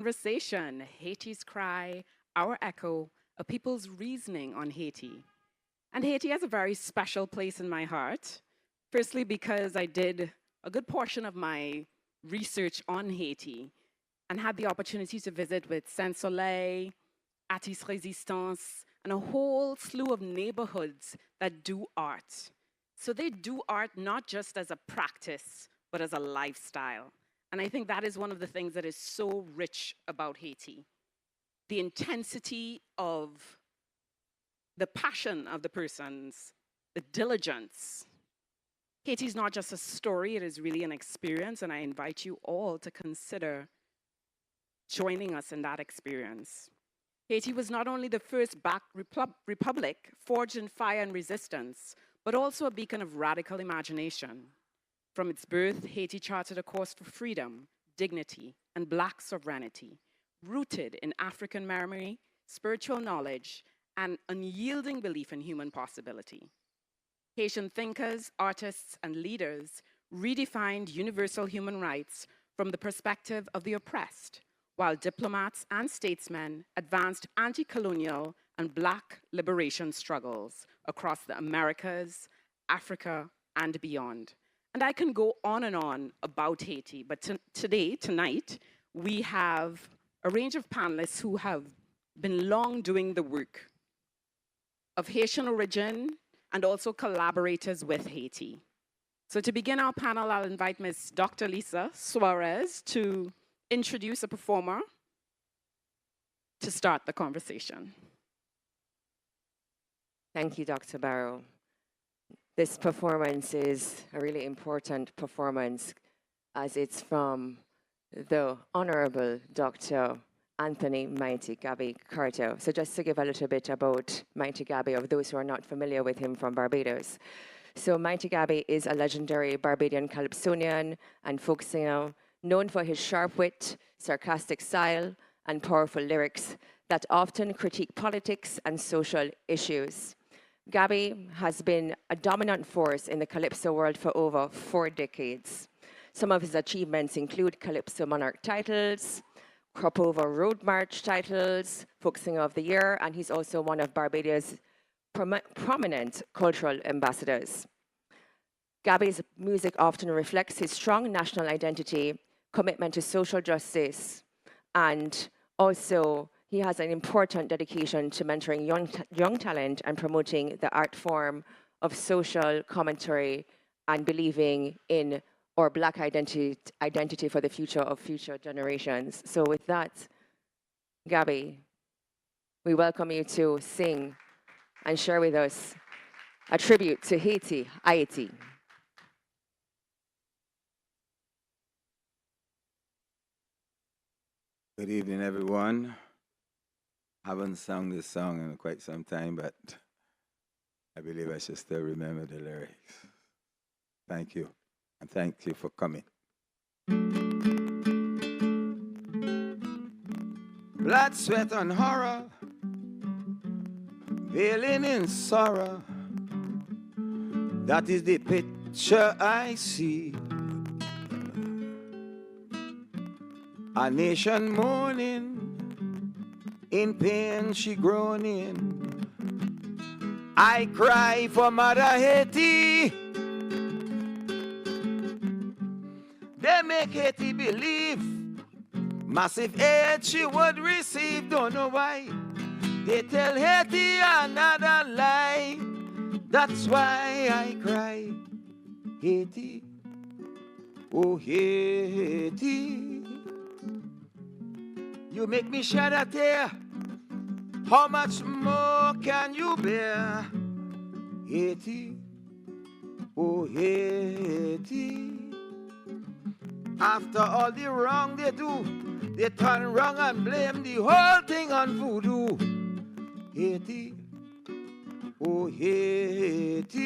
Conversation, Haiti's Cry, Our Echo, a people's reasoning on Haiti. And Haiti has a very special place in my heart. Firstly, because I did a good portion of my research on Haiti and had the opportunity to visit with Saint Soleil, Atis Resistance, and a whole slew of neighborhoods that do art. So they do art not just as a practice, but as a lifestyle. And I think that is one of the things that is so rich about Haiti. The intensity of the passion of the persons, the diligence. Haiti is not just a story, it is really an experience, and I invite you all to consider joining us in that experience. Haiti was not only the first Black republic forged in fire and resistance, but also a beacon of radical imagination. From its birth, Haiti charted a course for freedom, dignity, and Black sovereignty, rooted in African memory, spiritual knowledge, and unyielding belief in human possibility. Haitian thinkers, artists, and leaders redefined universal human rights from the perspective of the oppressed, while diplomats and statesmen advanced anti-colonial and Black liberation struggles across the Americas, Africa, and beyond. And I can go on and on about Haiti, but tonight, we have a range of panelists who have been long doing the work of Haitian origin and also collaborators with Haiti. So to begin our panel, I'll invite Ms. Dr. Lisa Suarez to introduce a performer to start the conversation. Thank you, Dr. Barrow. This performance is a really important performance as it's from the Honorable Dr. Anthony Mighty Gabby Carter. So just to give a little bit about Mighty Gabby, of those who are not familiar with him from Barbados. So Mighty Gabby is a legendary Barbadian calypsonian and folk singer known for his sharp wit, sarcastic style, and powerful lyrics that often critique politics and social issues. Gabby has been a dominant force in the calypso world for over 4 decades. Some of his achievements include Calypso Monarch titles, Crop Over Road March titles, Folk Singer of the Year, and he's also one of Barbados' prominent cultural ambassadors. Gabby's music often reflects his strong national identity, commitment to social justice, and also he has an important dedication to mentoring young talent and promoting the art form of social commentary and believing in our Black identity for the future of future generations. So with that, Gabby, we welcome you to sing and share with us a tribute to Haiti, Haiti. Good evening, everyone. I haven't sung this song in quite some time, but I believe I should still remember the lyrics. Thank you, and thank you for coming. Blood, sweat, and horror, veiling in sorrow. That is the picture I see. A nation mourning, in pain she groaning. I cry for Mother Haiti. They make Haiti believe massive aid she would receive. Don't know why. They tell Haiti another lie. That's why I cry. Haiti, oh Haiti. You make me shed a tear. How much more can you bear? Haiti, oh Haiti. After all the wrong they do, they turn wrong and blame the whole thing on voodoo. Haiti, oh Haiti.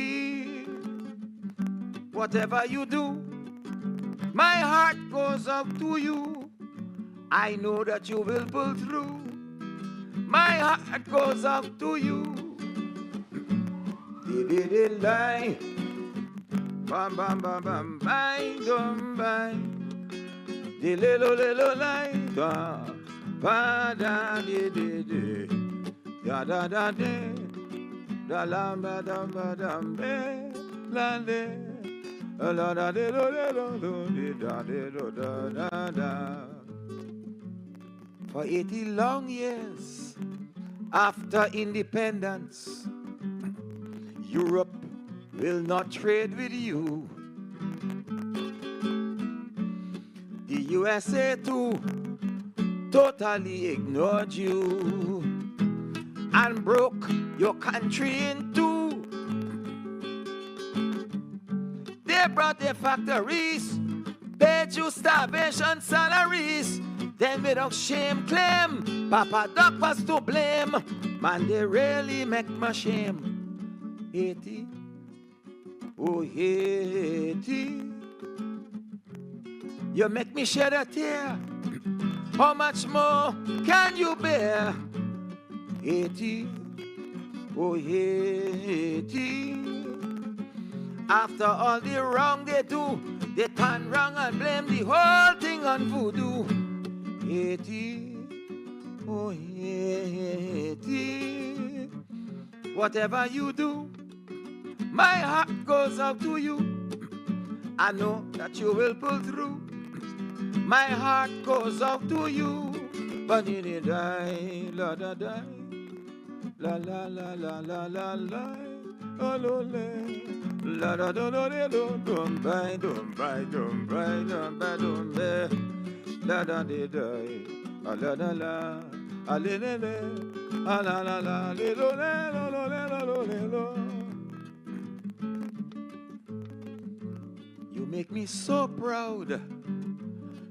Whatever you do, my heart goes out to you. I know that you will pull through. My heart goes out to you. Di lie, bam bam bam bam, bye dum bye. Di lilo lie, ba da de de de, da da da de, da la ba be, la de, la da de do de da de do da da. For 80 long years after independence, Europe will not trade with you. The USA too totally ignored you and broke your country in two. They brought their factories, paid you starvation salaries, then without shame claim Papa Doc was to blame. Man, they really make my shame. Haiti, oh Haiti, you make me shed a tear. How much more can you bear? Haiti, oh Haiti. After all the wrong they do, they turn wrong and blame the whole thing on voodoo. Haiti, oh Haiti. Whatever you do, my heart goes out to you. I know that you will pull through. My heart goes out to you. But in it die, la da die, la la la la la la la, oh lo le, la da do do de do, dum by dum by dum by dum by dum be, la da de die, a la la la, a le le le, a la la la, le lo le lo lo le lo lo le lo. You make me so proud.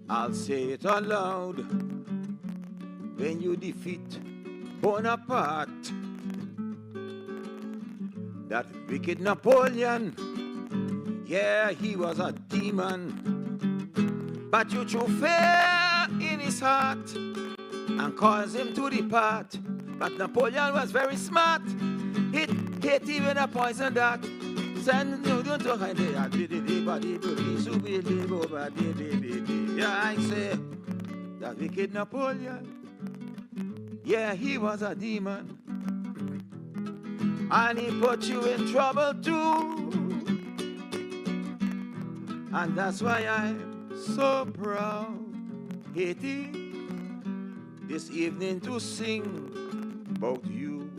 I'll say it aloud. When you defeat Bonaparte, that wicked Napoleon, yeah, he was a demon. But you threw fear in his heart and caused him to depart. But Napoleon was very smart. Hit Haiti with a poison dart. Send you don't talk like that. Yeah, I say that wicked Napoleon, yeah, he was a demon. And he put you in trouble too. And that's why I'm so proud, Haiti, this evening to sing about you.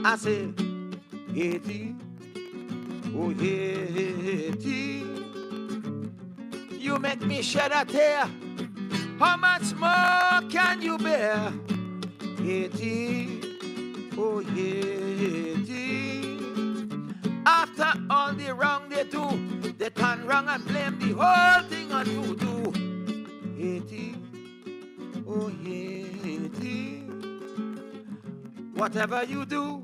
I say, Haiti, oh Haiti, you make me shed a tear. How much more can you bear? Haiti, oh Haiti. After all the wrong they do, they turn wrong and blame the whole thing on voodoo. Haiti, oh Haiti. Whatever you do,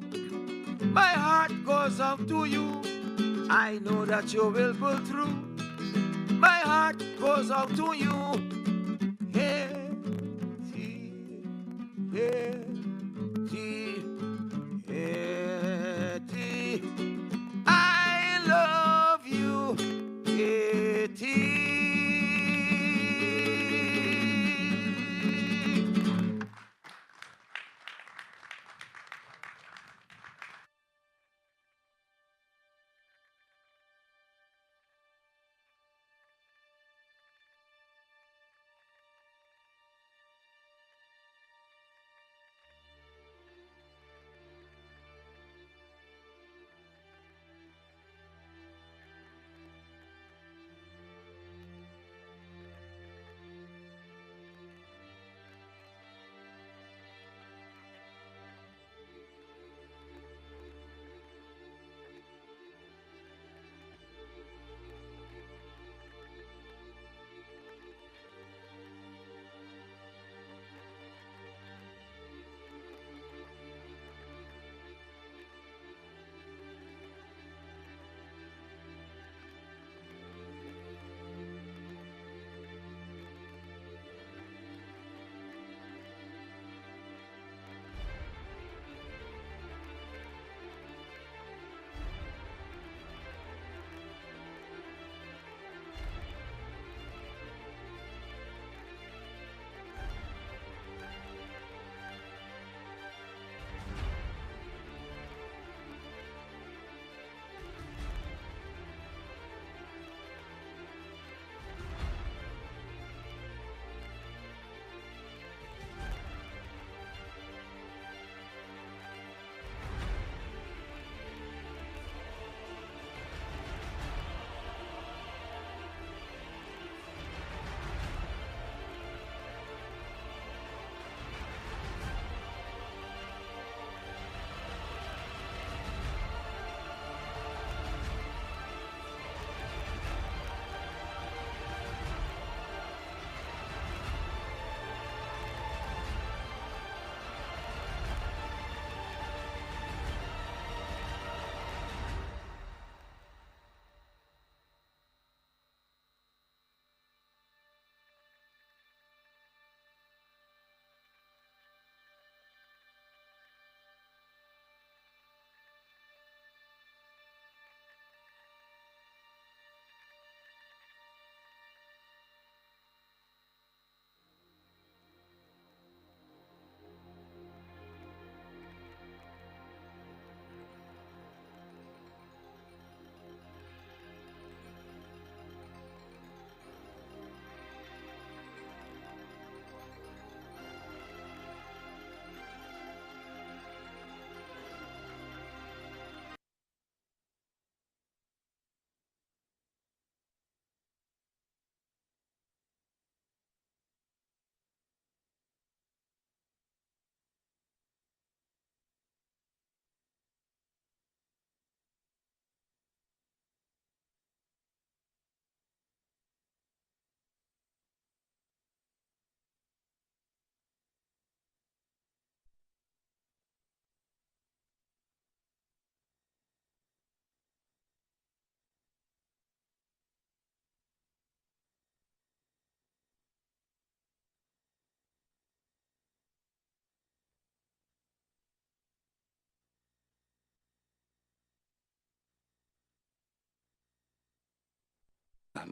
my heart goes out to you. I know that you will pull through. My heart goes out to you. Haiti, Haiti, Haiti. I love you, Haiti.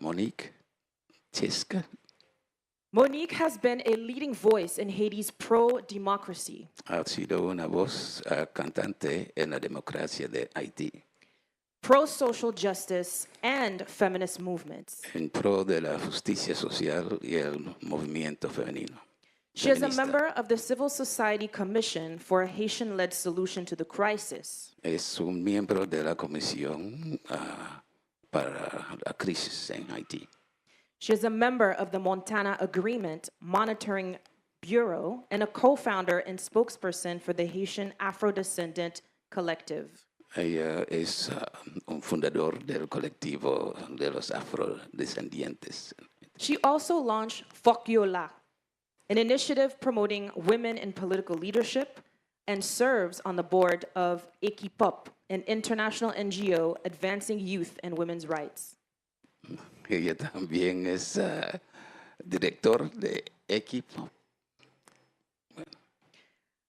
Monique Cheska. Monique has been a leading voice in Haiti's pro-democracy, Ha sido una voz cantante en la democracia de Haití, pro-social justice, and feminist movements. en pro de la justicia social y el movimiento femenino. She is a feminista. member of the Civil Society Commission for a Haitian-led solution to the crisis. Es un miembro de la Comisión para la crisis en Haití. She is a member of the Montana Agreement Monitoring Bureau and a co-founder and spokesperson for the Haitian Afro-Descendant Collective. Ella es un fundador del colectivo de los afrodescendientes. She also launched Fuck Yo La, an initiative promoting women in political leadership, and serves on the board of Equipop, an international NGO advancing youth and women's rights. Ella también es director de equipo.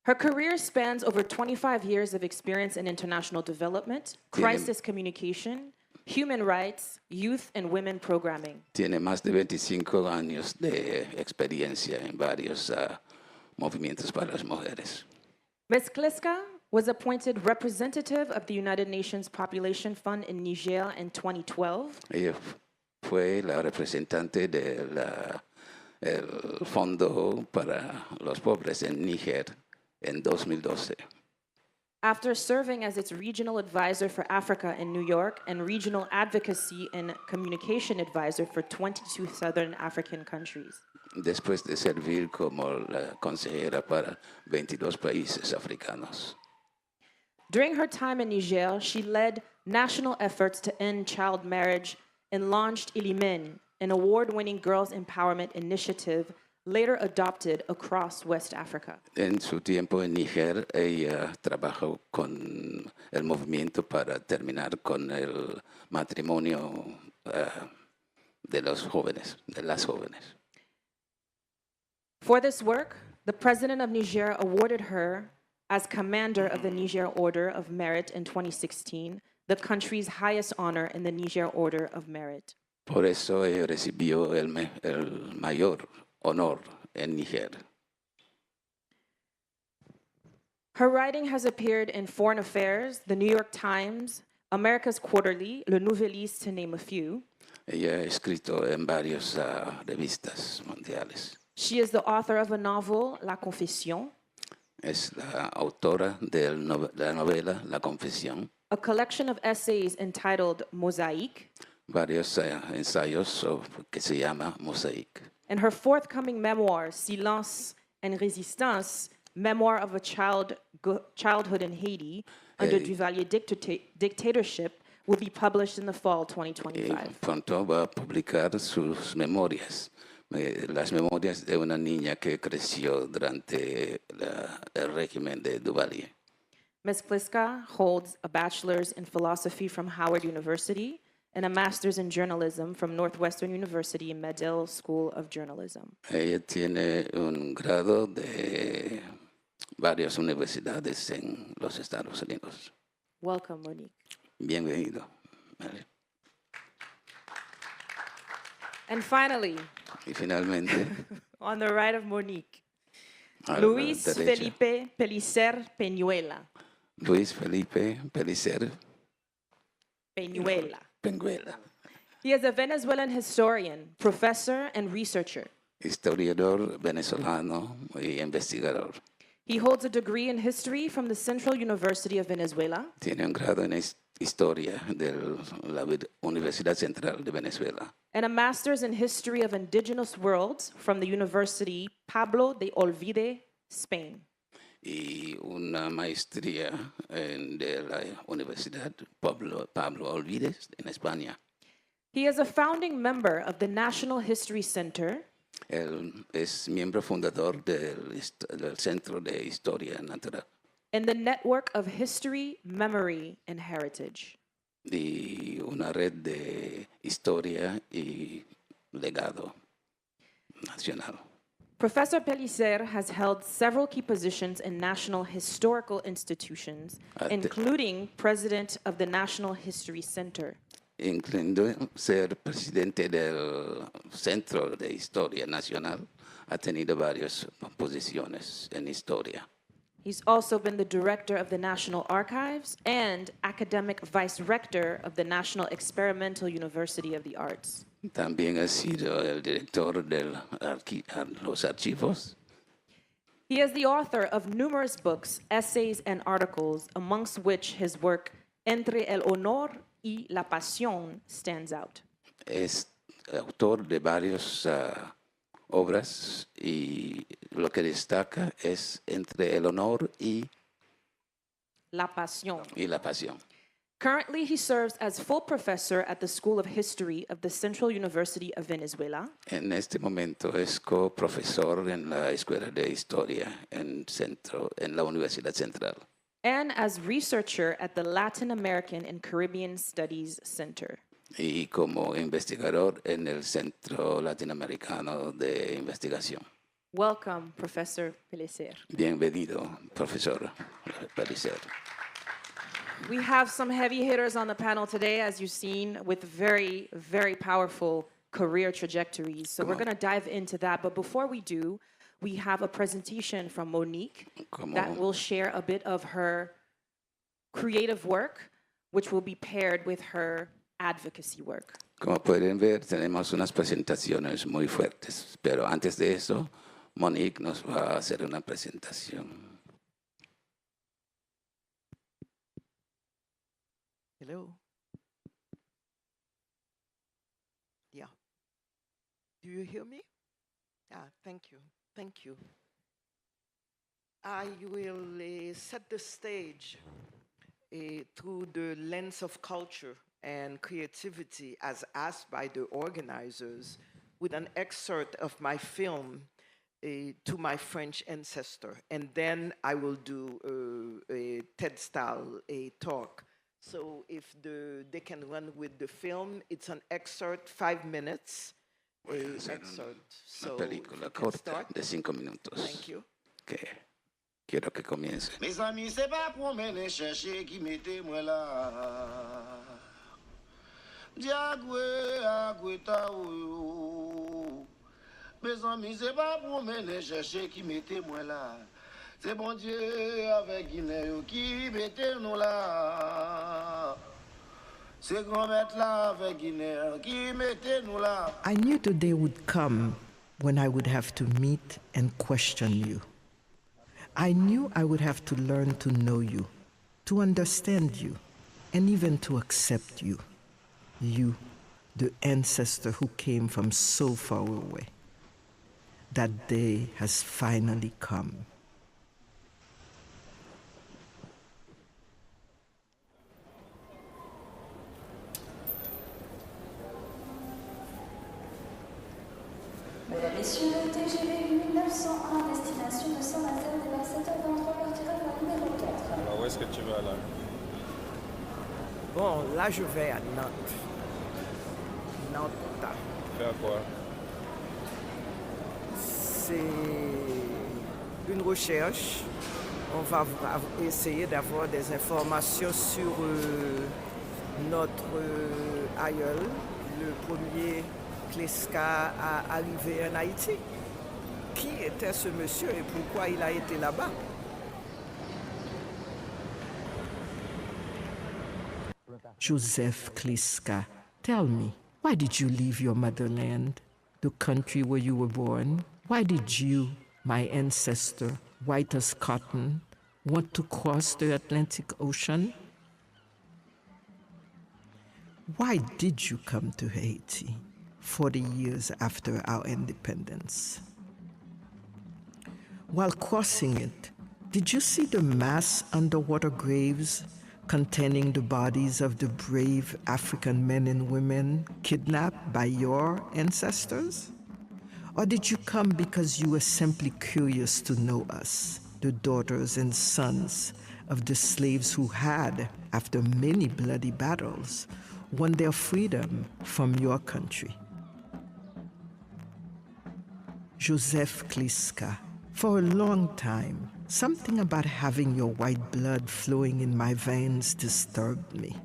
Her career spans over 25 years of experience in international development, crisis communication, human rights, youth and women programming. Tiene más de 25 años de experiencia en varios movimientos para las mujeres. Ms. Kliska was appointed representative of the United Nations Population Fund in Niger in 2012. Ella fue la representante del Fondo para los Pobres en Níger en 2012. After serving as its regional advisor for Africa in New York and regional advocacy and communication advisor for 22 Southern African countries. Después de servir como la consejera para 22 países africanos. During her time in Niger, she led national efforts to end child marriage and launched Ilimen, an award-winning girls' empowerment initiative later adopted across West Africa. En su tiempo en Níger, ella trabajó con el movimiento para terminar con el matrimonio de los jóvenes, de las jóvenes. For this work, the president of Niger awarded her as commander of the Niger Order of Merit in 2016, the country's highest honor in the Niger Order of Merit. Por eso ella recibió el mayor honor en Níger. Her writing has appeared in Foreign Affairs, The New York Times, America's Quarterly, Le Nouvelliste, to name a few. Ella ha escrito en varias revistas mundiales. She is the author of a novel, La Confession, Es la autora de la novela La Confesión, a collection of essays entitled Mosaic, varios ensayos que se llama Mosaic. and her forthcoming memoir, Silence and Résistance, Memoir of a Childhood in Haiti under Duvalier dictatorship, will be published in the fall 2025. Pronto va a publicar sus memorias, las memorias de una niña que creció durante el régimen de Duvalier. Ms. Kliska holds a bachelor's in philosophy from Howard University and a master's in journalism from Northwestern University Medill School of Journalism. Ella tiene un grado de varias universidades en los Estados Unidos. Welcome, Monique. Bienvenido. Vale. And finally, Y finalmente, on the right of Monique, a la Luis derecha, Felipe Pellicer Peñuela. Luis Felipe Pellicer Peñuela. Penguela, He is a Venezuelan historian, professor, and researcher. historiador venezolano y investigador. He holds a degree in history from the Central University of Venezuela Tiene un grado en historia de la Universidad Central de Venezuela and a master's in history of indigenous worlds from the University Pablo de Olvide, Spain. y una maestría de la Universidad Pablo Olvides en España. He is a founding member of the National History Center Él es miembro fundador del Centro de Historia Natural and the Network of History, Memory, and Heritage. y una red de historia y legado nacional. Professor Pellicer has held several key positions in national historical institutions, including president of the National History Center. incluyendo ser presidente del Centro de Historia Nacional, ha tenido varias posiciones en historia. He's also been the director of the National Archives and academic vice rector of the National Experimental University of the Arts. También ha sido el director de los archivos. He is the author of numerous books, essays, and articles, amongst which his work Entre el Honor y la Pasión stands out. Es autor de varias obras y lo que destaca es Entre el Honor y La Pasión. la Pasión. Currently, he serves as full professor at the School of History of the Central University of Venezuela. En este momento es coprofesor en la Escuela de Historia en la Universidad Central. And as researcher at the Latin American and Caribbean Studies Center. Y como investigador en el Centro Latinoamericano de Investigación. Welcome, Professor Pellicer. Bienvenido, profesor Pellicer. We have some heavy hitters on the panel today, as you've seen, with very, very powerful career trajectories. So we're going to dive into that. But before we do, we have a presentation from Monique that will share a bit of her creative work, which will be paired with her advocacy work. Como pueden ver, tenemos unas presentaciones muy fuertes, pero antes de eso, Monique nos va a hacer una presentación. Hello. Yeah. Do you hear me? Yeah, thank you. Thank you. I will set the stage through the lens of culture and creativity as asked by the organizers with an excerpt of my film to my French ancestor. And then I will do a TED-style talk. So if they can run with the film, it's an excerpt, 5 minutes. Excerpt. Una película corta de 5 minutos. Thank you. Que quiero que comience. Mes amis, c'est pas pour mener chercher qui mettez moi là. Diagwe, agweta ou. Mes amis, c'est pas pour mener chercher qui mettez moi là. C'est bon Dieu avec Guinée qui mettez nous là. C'est grand maître là avec Guinée qui mettez nous là. I knew the day would come when I would have to meet and question you. I knew I would have to learn to know you, to understand you, and even to accept you. You, the ancestor who came from so far away. That day has finally come. Mesdames, Messieurs, TGV 1901, destination de Saint-Nazaire, départ 7h23, partira de la numéro 4. Alors, où est-ce que tu vas là? Bon, là je vais à Nantes. Nantes. Faire quoi? C'est une recherche. On va essayer d'avoir des informations sur notre aïeul, le premier Kleska à arriver en Haïti. Qui était ce monsieur et pourquoi il a été là-bas? Joseph Kleska, tell me, why did you leave your motherland, the country where you were born? Why did you, my ancestor, white as cotton, want to cross the Atlantic Ocean? Why did you come to Haiti 40 years after our independence? While crossing it, did you see the mass underwater graves containing the bodies of the brave African men and women kidnapped by your ancestors? Or did you come because you were simply curious to know us, the daughters and sons of the slaves who had, after many bloody battles, won their freedom from your country? Joseph Kleska, for a long time, something about having your white blood flowing in my veins disturbed me.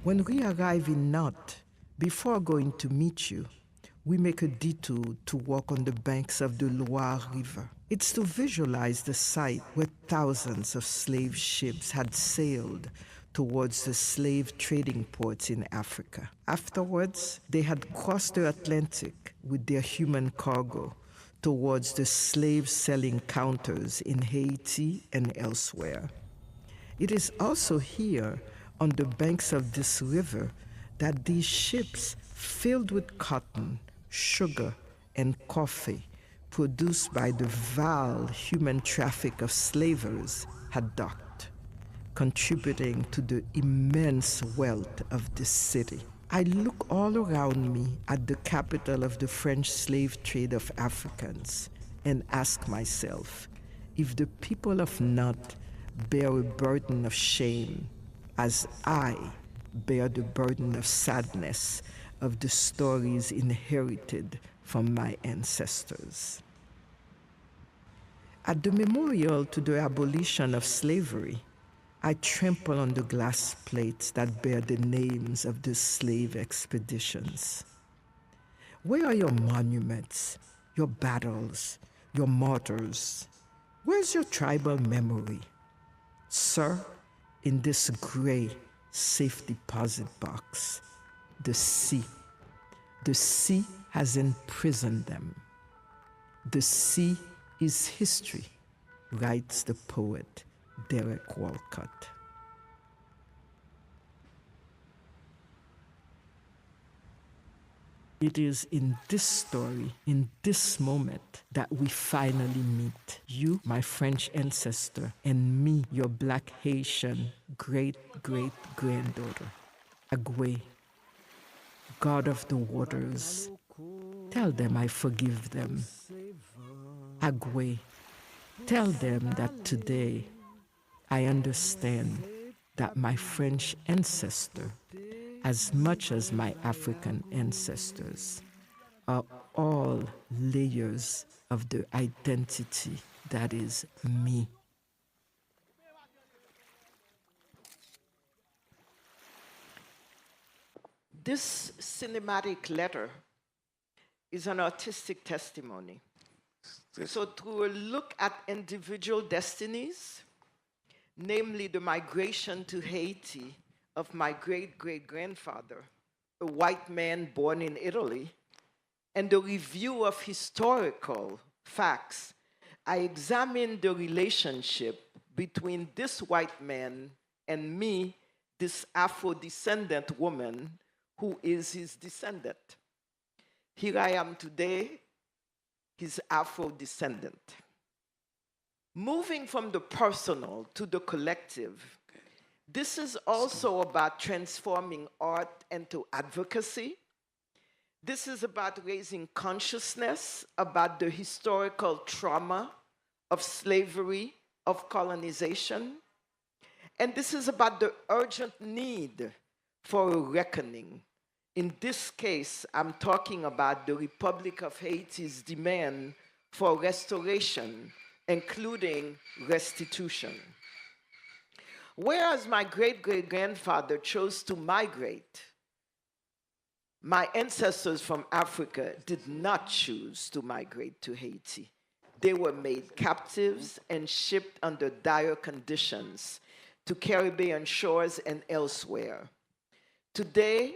When we arrived in Nantes, Before going to meet you, we make a detour to walk on the banks of the Loire River. It's to visualize the site where thousands of slave ships had sailed towards the slave trading ports in Africa. Afterwards, they had crossed the Atlantic with their human cargo towards the slave-selling counters in Haiti and elsewhere. It is also here, on the banks of this river, that these ships filled with cotton, sugar, and coffee produced by the vile human traffic of slavers had docked, contributing to the immense wealth of this city. I look all around me at the capital of the French slave trade of Africans and ask myself if the people of Nut bear a burden of shame as I bear the burden of sadness of the stories inherited from my ancestors. At the memorial to the abolition of slavery, I trample on the glass plates that bear the names of the slave expeditions. Where are your monuments, your battles, your martyrs? Where's your tribal memory? Sir, in this gray safe deposit box, the sea. The sea has imprisoned them. The sea is history, writes the poet Derek Walcott. It is in this story, in this moment, that we finally meet. You, my French ancestor, and me, your Black Haitian great-great-granddaughter. Agwe, God of the waters, tell them I forgive them. Agwe, tell them that today I understand that my French ancestor, as much as my African ancestors, are all layers of the identity that is me. This cinematic letter is an artistic testimony. So through a look at individual destinies, namely the migration to Haiti of my great-great-grandfather, a white man born in Italy, and the review of historical facts, I examined the relationship between this white man and me, this Afro-descendant woman, who is his descendant. Here I am today, his Afro-descendant. Moving from the personal to the collective, this is also about transforming art into advocacy. This is about raising consciousness about the historical trauma of slavery, of colonization. And this is about the urgent need for a reckoning. In this case, I'm talking about the Republic of Haiti's demand for restoration, including restitution. Whereas my great-great-grandfather chose to migrate, my ancestors from Africa did not choose to migrate to Haiti. They were made captives and shipped under dire conditions to Caribbean shores and elsewhere. Today,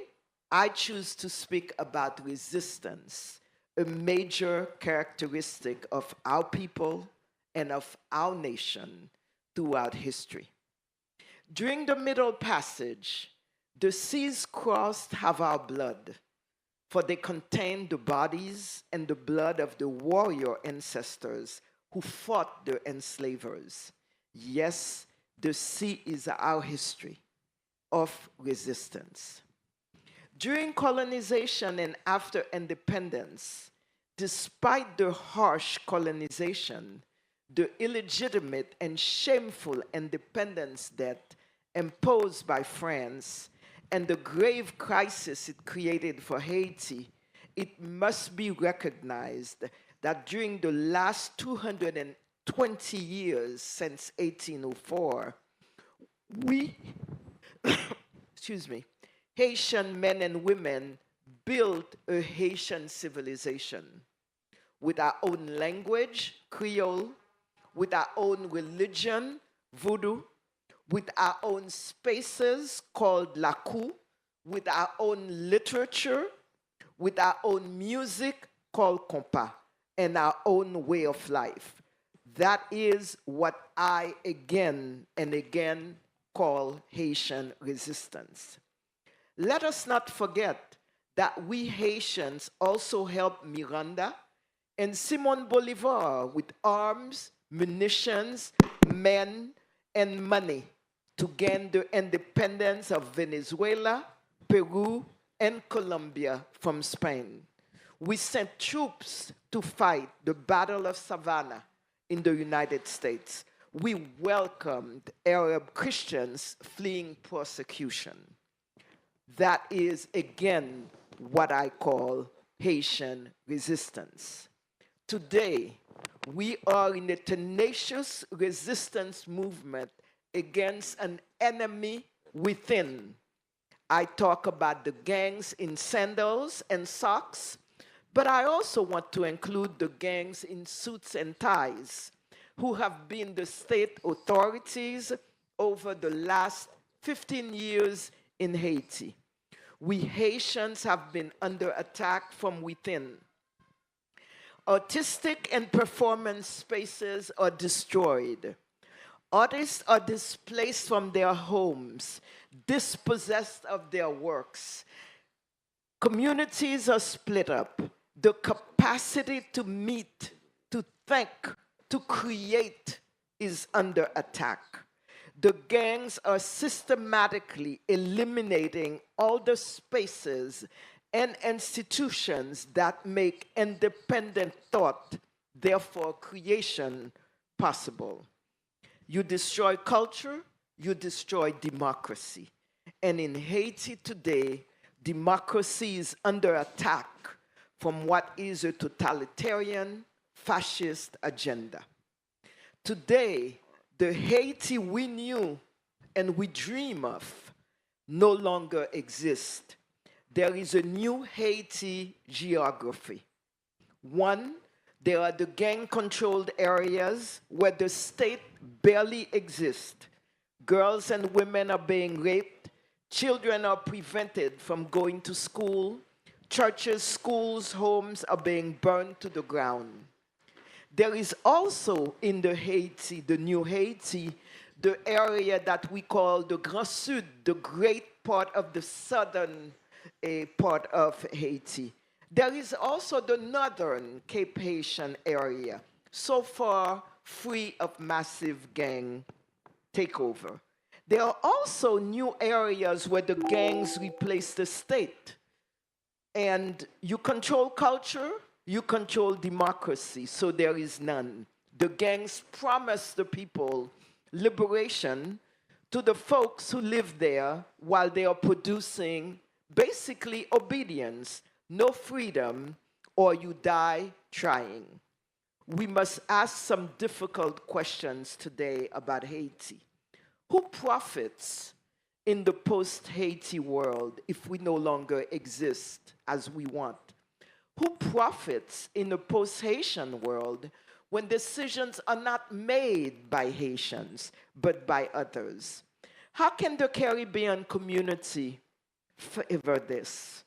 I choose to speak about resistance, a major characteristic of our people and of our nation throughout history. During the Middle Passage, the seas crossed have our blood, for they contain the bodies and the blood of the warrior ancestors who fought the enslavers. Yes, the sea is our history of resistance. During colonization and after independence, despite the harsh colonization, the illegitimate and shameful independence debt imposed by France, and the grave crisis it created for Haiti, it must be recognized that during the last 220 years since 1804, we, excuse me, Haitian men and women built a Haitian civilization with our own language, Creole, with our own religion, Voodoo, with our own spaces called Lakou, with our own literature, with our own music called Compas, and our own way of life. That is what I again and again call Haitian resistance. Let us not forget that we Haitians also helped Miranda and Simon Bolivar with arms, munitions, men, and money to gain the independence of Venezuela, Peru, and Colombia from Spain. We sent troops to fight the Battle of Savannah in the United States. We welcomed Arab Christians fleeing persecution. That is, again, what I call Haitian resistance. Today, we are in a tenacious resistance movement against an enemy within. I talk about the gangs in sandals and socks, but I also want to include the gangs in suits and ties who have been the state authorities over the last 15 years in Haiti. We Haitians have been under attack from within. Artistic and performance spaces are destroyed. Artists are displaced from their homes, dispossessed of their works. Communities are split up. The capacity to meet, to think, to create is under attack. The gangs are systematically eliminating all the spaces and institutions that make independent thought, therefore creation, possible. You destroy culture, you destroy democracy. And in Haiti today, democracy is under attack from what is a totalitarian, fascist agenda. Today, the Haiti we knew and we dream of no longer exists. There is a new Haiti geography. One, there are the gang-controlled areas where the state barely exists. Girls and women are being raped. Children are prevented from going to school. Churches, schools, homes are being burned to the ground. There is also in the Haiti, the new Haiti, the area that we call the Grand Sud, the great part of the southern part of Haiti. There is also the northern Cape Haitian area, so far free of massive gang takeover. There are also new areas where the gangs replace the state. And you control culture, you control democracy, so there is none. The gangs promise the people liberation to the folks who live there while they are producing basically obedience, no freedom, or you die trying. We must ask some difficult questions today about Haiti. Who profits in the post-Haiti world if we no longer exist as we want? Who profits in the post-Haitian world when decisions are not made by Haitians, but by others? How can the Caribbean community favor this?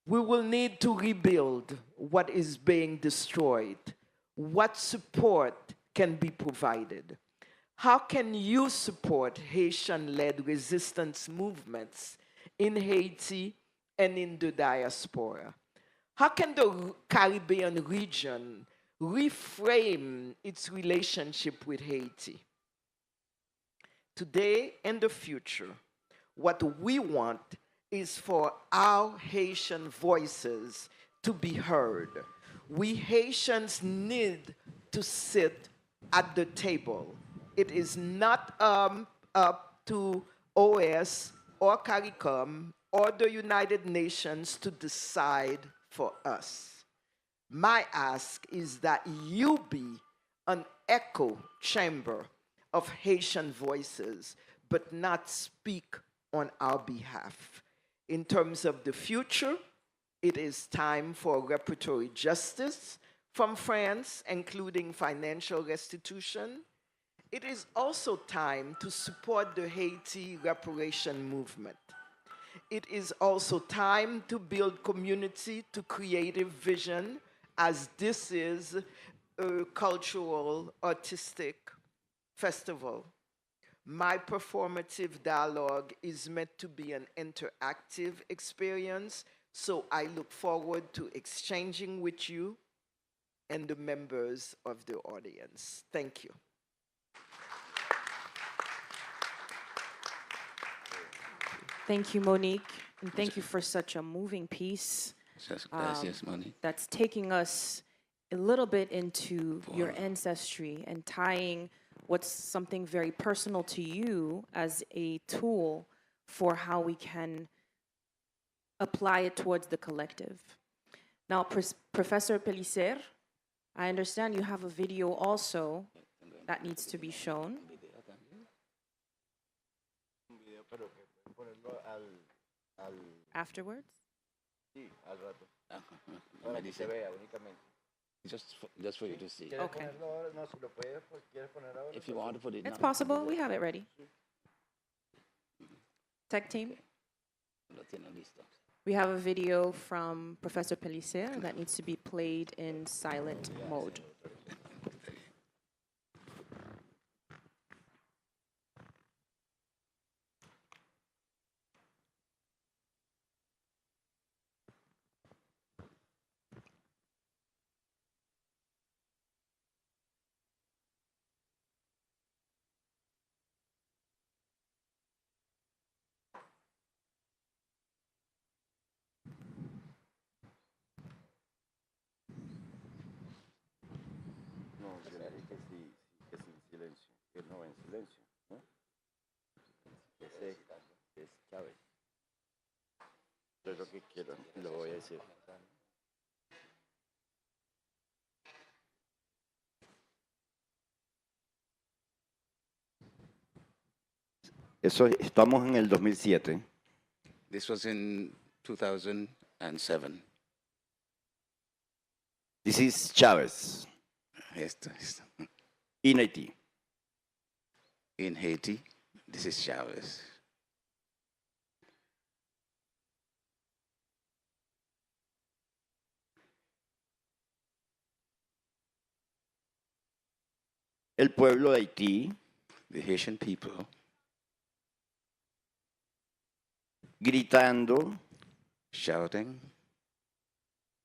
We will need to rebuild what is being destroyed. What support can be provided? How can you support Haitian-led resistance movements in Haiti and in the diaspora? How can the Caribbean region reframe its relationship with Haiti? Today and the future, what we want is for our Haitian voices to be heard. We Haitians need to sit at the table. It is not up to OS or CARICOM or the United Nations to decide for us. My ask is that you be an echo chamber of Haitian voices, but not speak on our behalf. In terms of the future, It is time for reparatory justice from France, including financial restitution. It is also time to support the Haiti reparation movement. It is also time to build community to creative vision, as this is a cultural, artistic festival. My performative dialogue is meant to be an interactive experience, so I look forward to exchanging with you and the members of the audience. Thank you. Thank you, Monique, and thank you for such a moving piece Gracias, Moni. that's taking us a little bit into your ancestry and tying what's something very personal to you as a tool for how we can apply it towards the collective. Now, Professor Pellicer, I understand you have a video also that needs to be shown. Afterwards? Just for you to see. Okay. If you want to put it It's now. possible. We have it ready. Tech team? Lo tiene listo. We have a video from Professor Pellicer that needs to be played in silent mode. Que no en silencio, ¿no? Ese es Chávez. Eso es lo que quiero, lo voy a decir. Eso, estamos en el 2007. This was in 2007. This is Chávez Esto. in Haiti. In Haiti, this is Chavez. El pueblo de Haití The Haitian people gritando shouting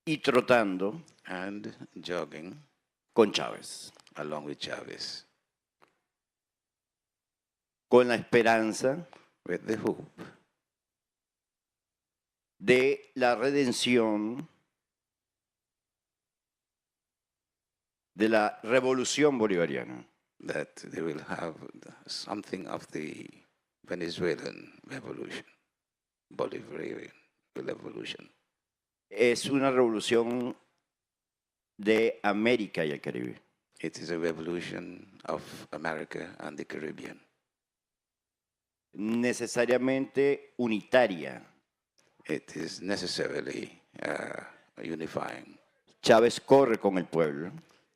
y trotando and jogging con Chávez, along with Chavez, con la esperanza with the hope de la redención de la revolución bolivariana. that they will have something of the Venezuelan revolution, Bolivarian revolution. Es una revolución de América y el Caribe. It is a revolution of America and the Caribbean. Necesariamente unitaria. It is necessarily unifying. Chávez corre con el pueblo.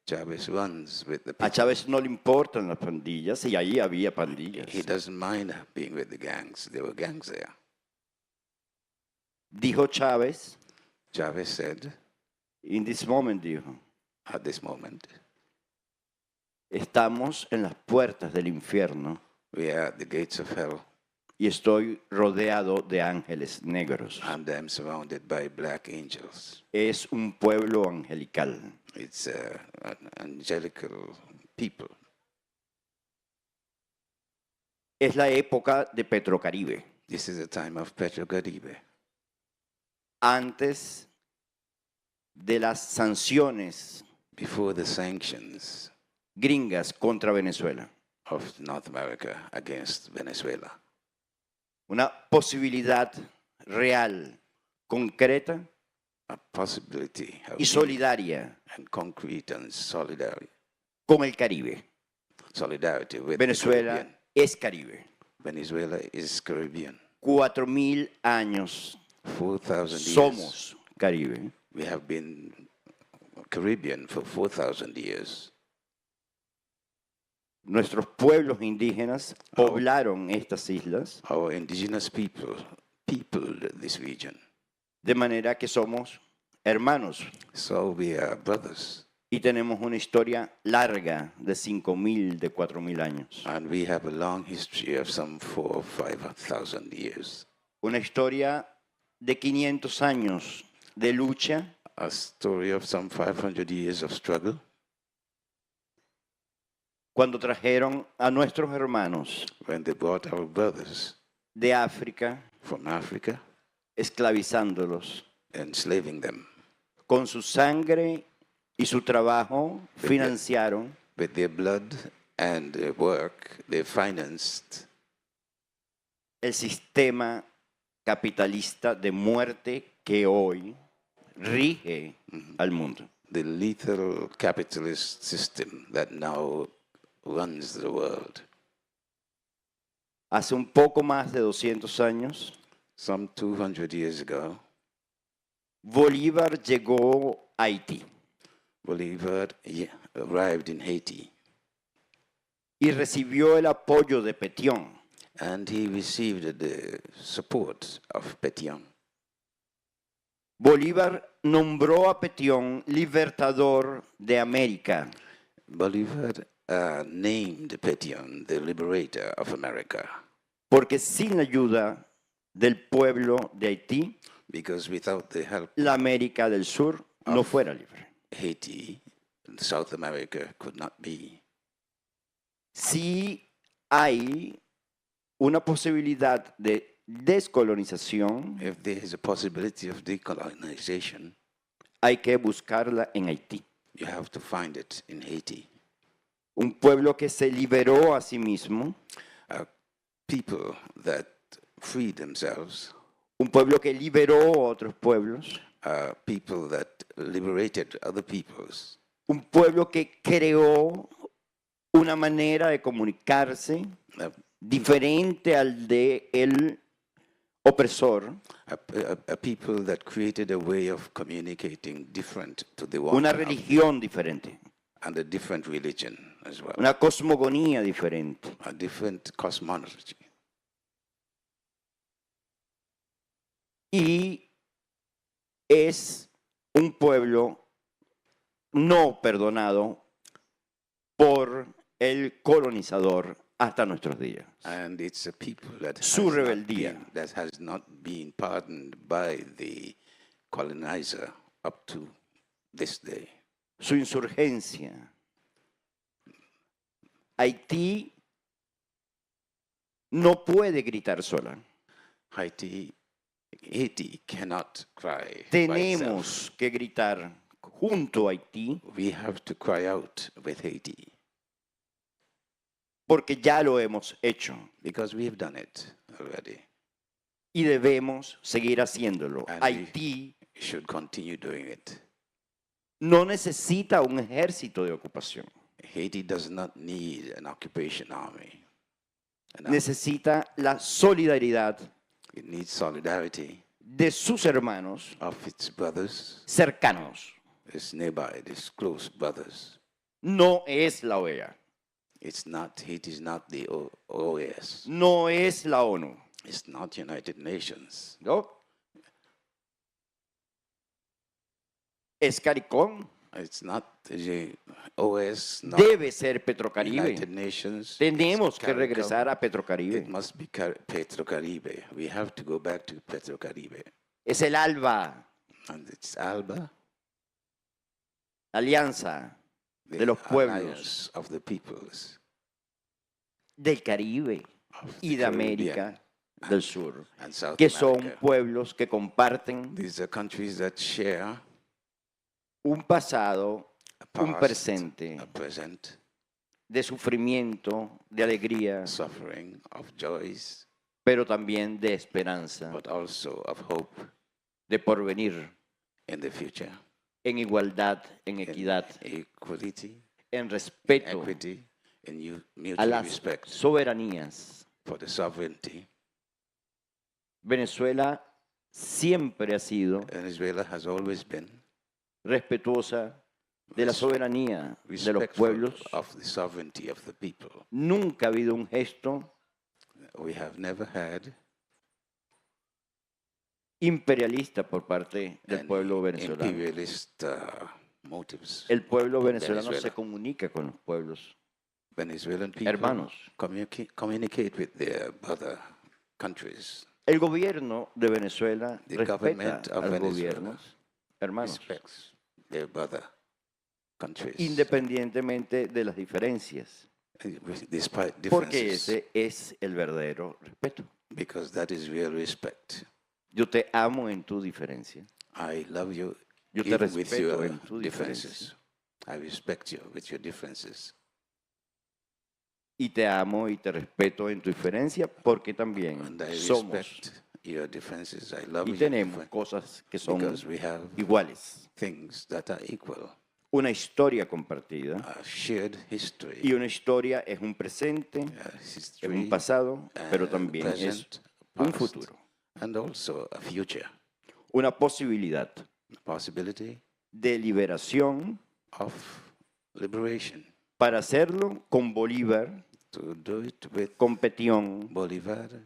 Chavez runs with the A people. Chávez no le importan las pandillas y ahí había pandillas. He doesn't mind being with the gangs. There were gangs there. Dijo Chávez, Chavez said, in this moment, dijo, at this moment, estamos en las puertas del infierno we are at the gates of hell, y estoy rodeado de ángeles negros. and I'm surrounded by black angels. Es un pueblo angelical. It's an angelical people. Es la época de Petrocaribe. This is the time of Petrocaribe. Antes de las sanciones Before the sanctions gringas contra Venezuela. of North America against Venezuela. Una posibilidad real, concreta A possibility of y solidaria and concrete and solidarity. con el Caribe. Solidarity with Venezuela the Caribbean. es Caribe. Venezuela is Caribbean. 4000 años 4,000 years. somos Caribe. We have been Caribbean for 4,000 years. Nuestros pueblos indígenas poblaron estas islas Our indigenous people peopled this region. de manera que somos hermanos So we are brothers, y tenemos una historia larga de 5.000, de 4.000 años. and we have a long history of some 4,000 or 5,000 years. Una historia de 500 años de lucha, A story of some 500 years of struggle. cuando trajeron a nuestros hermanos When they brought our brothers de África, from Africa, esclavizándolos enslaving them. con su sangre y su trabajo, financiaron With their blood and their work, they financed el sistema capitalista de muerte que hoy rige al mundo. the lethal capitalist system that now runs the world. Hace un poco más de 200 años, Some 200 years ago, Bolívar llegó a Haití Bolivar arrived in Haiti, y recibió el apoyo de Pétion, and he received the support of Pétion. Bolívar nombró a Pétion libertador de América Bolivar named Pétion the liberator of America, porque sin la ayuda del pueblo de Haití, because without the help la América del Sur no fuera libre. Haiti, South America could not be. Si hay una posibilidad de descolonización, If there is a possibility of decolonization, hay que buscarla en Haití. you have to find it in Haiti. Un pueblo que se liberó a sí mismo, People that free themselves, un pueblo que liberó a otros pueblos, people that liberated other peoples, un pueblo que creó una manera de comunicarse diferente al de el opresor, a people that created a way of communicating different to the one, una religión diferente, and a different religion as well, una cosmogonía diferente. a different cosmology. Y es un pueblo no perdonado por el colonizador hasta nuestros días. And it's a people that Su rebeldía. has not been pardoned by the colonizer up to this day. Su insurgencia. Haití no puede gritar sola. Haiti cannot cry by itself. Tenemos que gritar junto a Haití We have to cry out with Haiti porque ya lo hemos hecho because we have done it already. y debemos seguir haciéndolo. And Haití we should continue doing it. no necesita un ejército de ocupación. Haiti does not need an occupation army. Necesita la solidaridad It needs solidarity de sus hermanos of its brothers, cercanos. its nearby, its close brothers. No es la OEA, Haiti is not the OAS. no es la ONU. It's not United Nations. ¿No? Es CARICOM, It's not the OAS, not debe ser Petrocaribe. United Nations. Tenemos It's que CARICOM. regresar a It Petrocaribe. must be Petrocaribe. We have to go back to Petrocaribe. Es el ALBA, And it's ALBA, la alianza the de los pueblos alliance of the peoples del Caribe of y the de Caribbean América del Sur, and South que son America. pueblos que comparten These are countries that share un pasado, a un past, presente a present, de sufrimiento, de alegría, suffering, of joys, pero también de esperanza, but also of hope de porvenir, in the future. en igualdad, en equidad, Equality, en respeto equity, and a mutual las respect soberanías. for the sovereignty. Venezuela siempre ha sido Venezuela has always been respetuosa de la soberanía de los respectful pueblos. of the sovereignty of the people. Nunca ha habido un gesto We have never had imperialista por parte del any pueblo venezolano. imperialist motives. El pueblo in venezolano se Venezuela. comunica con los pueblos Venezuelan people hermanos. communicate with their other countries. El gobierno de Venezuela The respeta government of a los Venezuela gobiernos hermanos, Respects their brother countries. independientemente de las diferencias, Despite porque differences, ese es el verdadero respeto. because that is real respect. Yo te amo en tu diferencia. I love you Yo te even with respeto your en tu diferencia. differences. I respect you with your differences. Y te amo y te respeto en tu diferencia porque también And I somos respect your differences. I love y your tenemos differences cosas que son because we have iguales. things that are equal. Una historia compartida A shared history, y una historia es un presente, a es history, un pasado, pero and también es present, un past, futuro, and also a future. una posibilidad Possibility de liberación of liberation. para hacerlo con Bolívar, To do it with con Pétion, Bolivar, con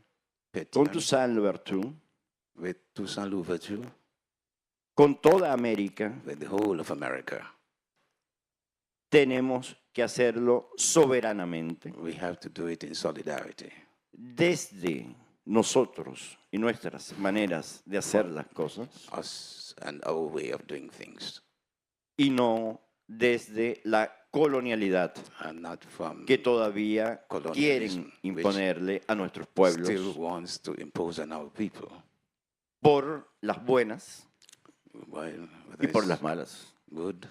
Pétion, Toussaint Louverture, with Toussaint Louverture, con toda América. with the whole of America. Tenemos que hacerlo soberanamente We have to do it in solidarity. desde nosotros y nuestras maneras de hacer las cosas Us and our way of doing things, y no desde la colonialidad and not from que todavía colonialism, quieren imponerle a nuestros pueblos still wants to impose on our people. por las buenas While y por there's las malas. good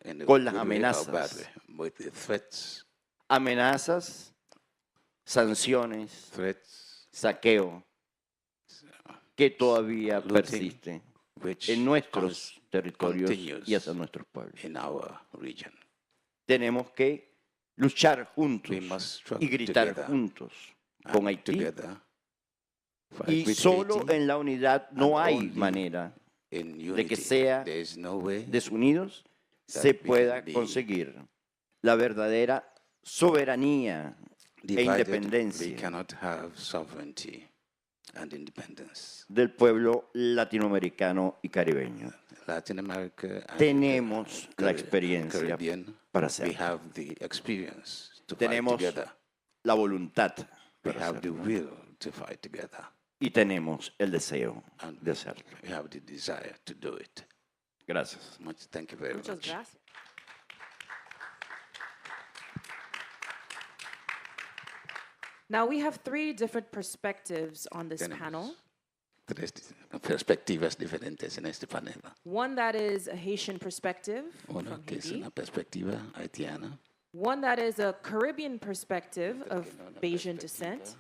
in a Con las good way or amenazas. bad way, with the threats, Amenazas, sanciones, threats saqueo que todavía looting, persiste which en nuestros territorios continues y hacia nuestros pueblos. in our region. Tenemos que luchar juntos We must struggle y gritar together juntos and con Haití. together fight Y with solo Haiti. en la unidad no and hay only manera in de que unity. sea There is no way desunidos that se we can pueda be conseguir la verdadera soberanía e divided. We independencia cannot have sovereignty and independence. del pueblo latinoamericano y caribeño. Latin America and Tenemos la Cari- experiencia Caribbean, para we hacerlo. have the experience to fight Tenemos together. la voluntad We para have the hacerlo. will to fight together. Y tenemos el deseo And de hacerlo. we have the desire to do it. Gracias. Thank you very Muchas much. gracias. Now we have three different perspectives on this Tenemos panel. tres perspectivas diferentes en este panel. One that is a Haitian perspective Una from que es Haiti. una perspectiva haitiana, One that is a Caribbean perspective of Bayesian descent.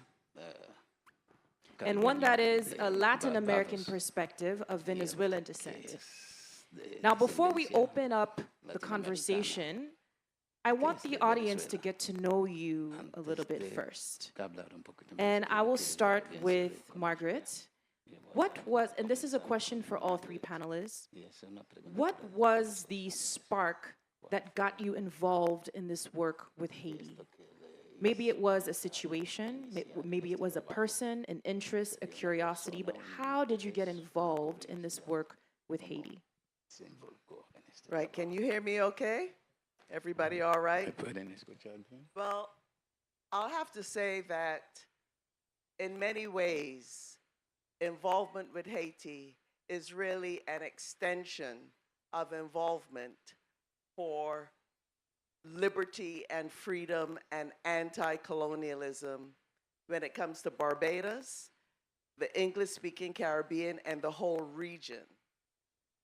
And one that is a Latin American perspective of Venezuelan descent. Now, before we open up the conversation, I want the audience to get to know you a little bit first. And I will start with Margaret. What was, and this is a question for all three panelists, what was the spark that got you involved in this work with Haiti? Maybe it was a situation, maybe it was a person, an interest, a curiosity, but how did you get involved in this work with Haiti? Right, can you hear me okay? Everybody all right? Well, I'll have to say that in many ways, involvement with Haiti is really an extension of involvement for liberty and freedom and anti-colonialism when it comes to Barbados, the English-speaking Caribbean, and the whole region.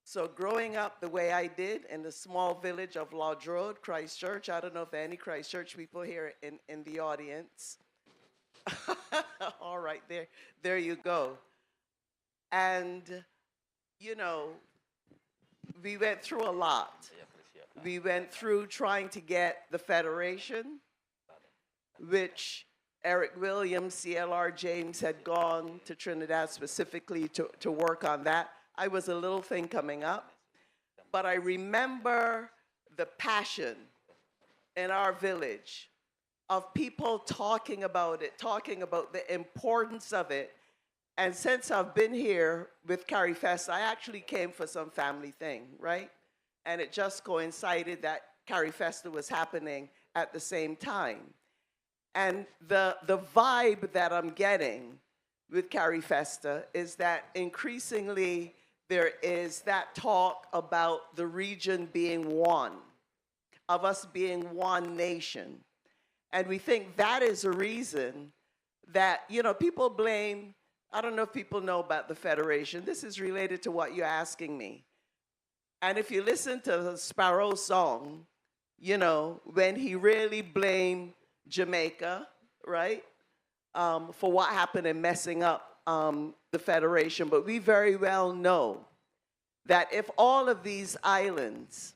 So growing up the way I did in the small village of La Drode, Christchurch, I don't know if there are any Christchurch people here in the audience. All right, there you go. And, you know, we went through a lot. We went through trying to get the Federation, which Eric Williams, CLR James had gone to Trinidad specifically to work on that. I was a little thing coming up, but I remember the passion in our village of people talking about it, talking about the importance of it. And since I've been here with CARIFEST, I actually came for some family thing, right? And it just coincided that CARIFEST was happening at the same time. And the vibe that I'm getting with CARIFEST is that increasingly there is that talk about the region being one, of us being one nation. And we think that is a reason that, you know, people blame, I don't know if people know about the Federation. This is related to what you're asking me. And if you listen to the Sparrow song, you know, when he really blamed Jamaica, right, for what happened in messing up the Federation. But we very well know that if all of these islands,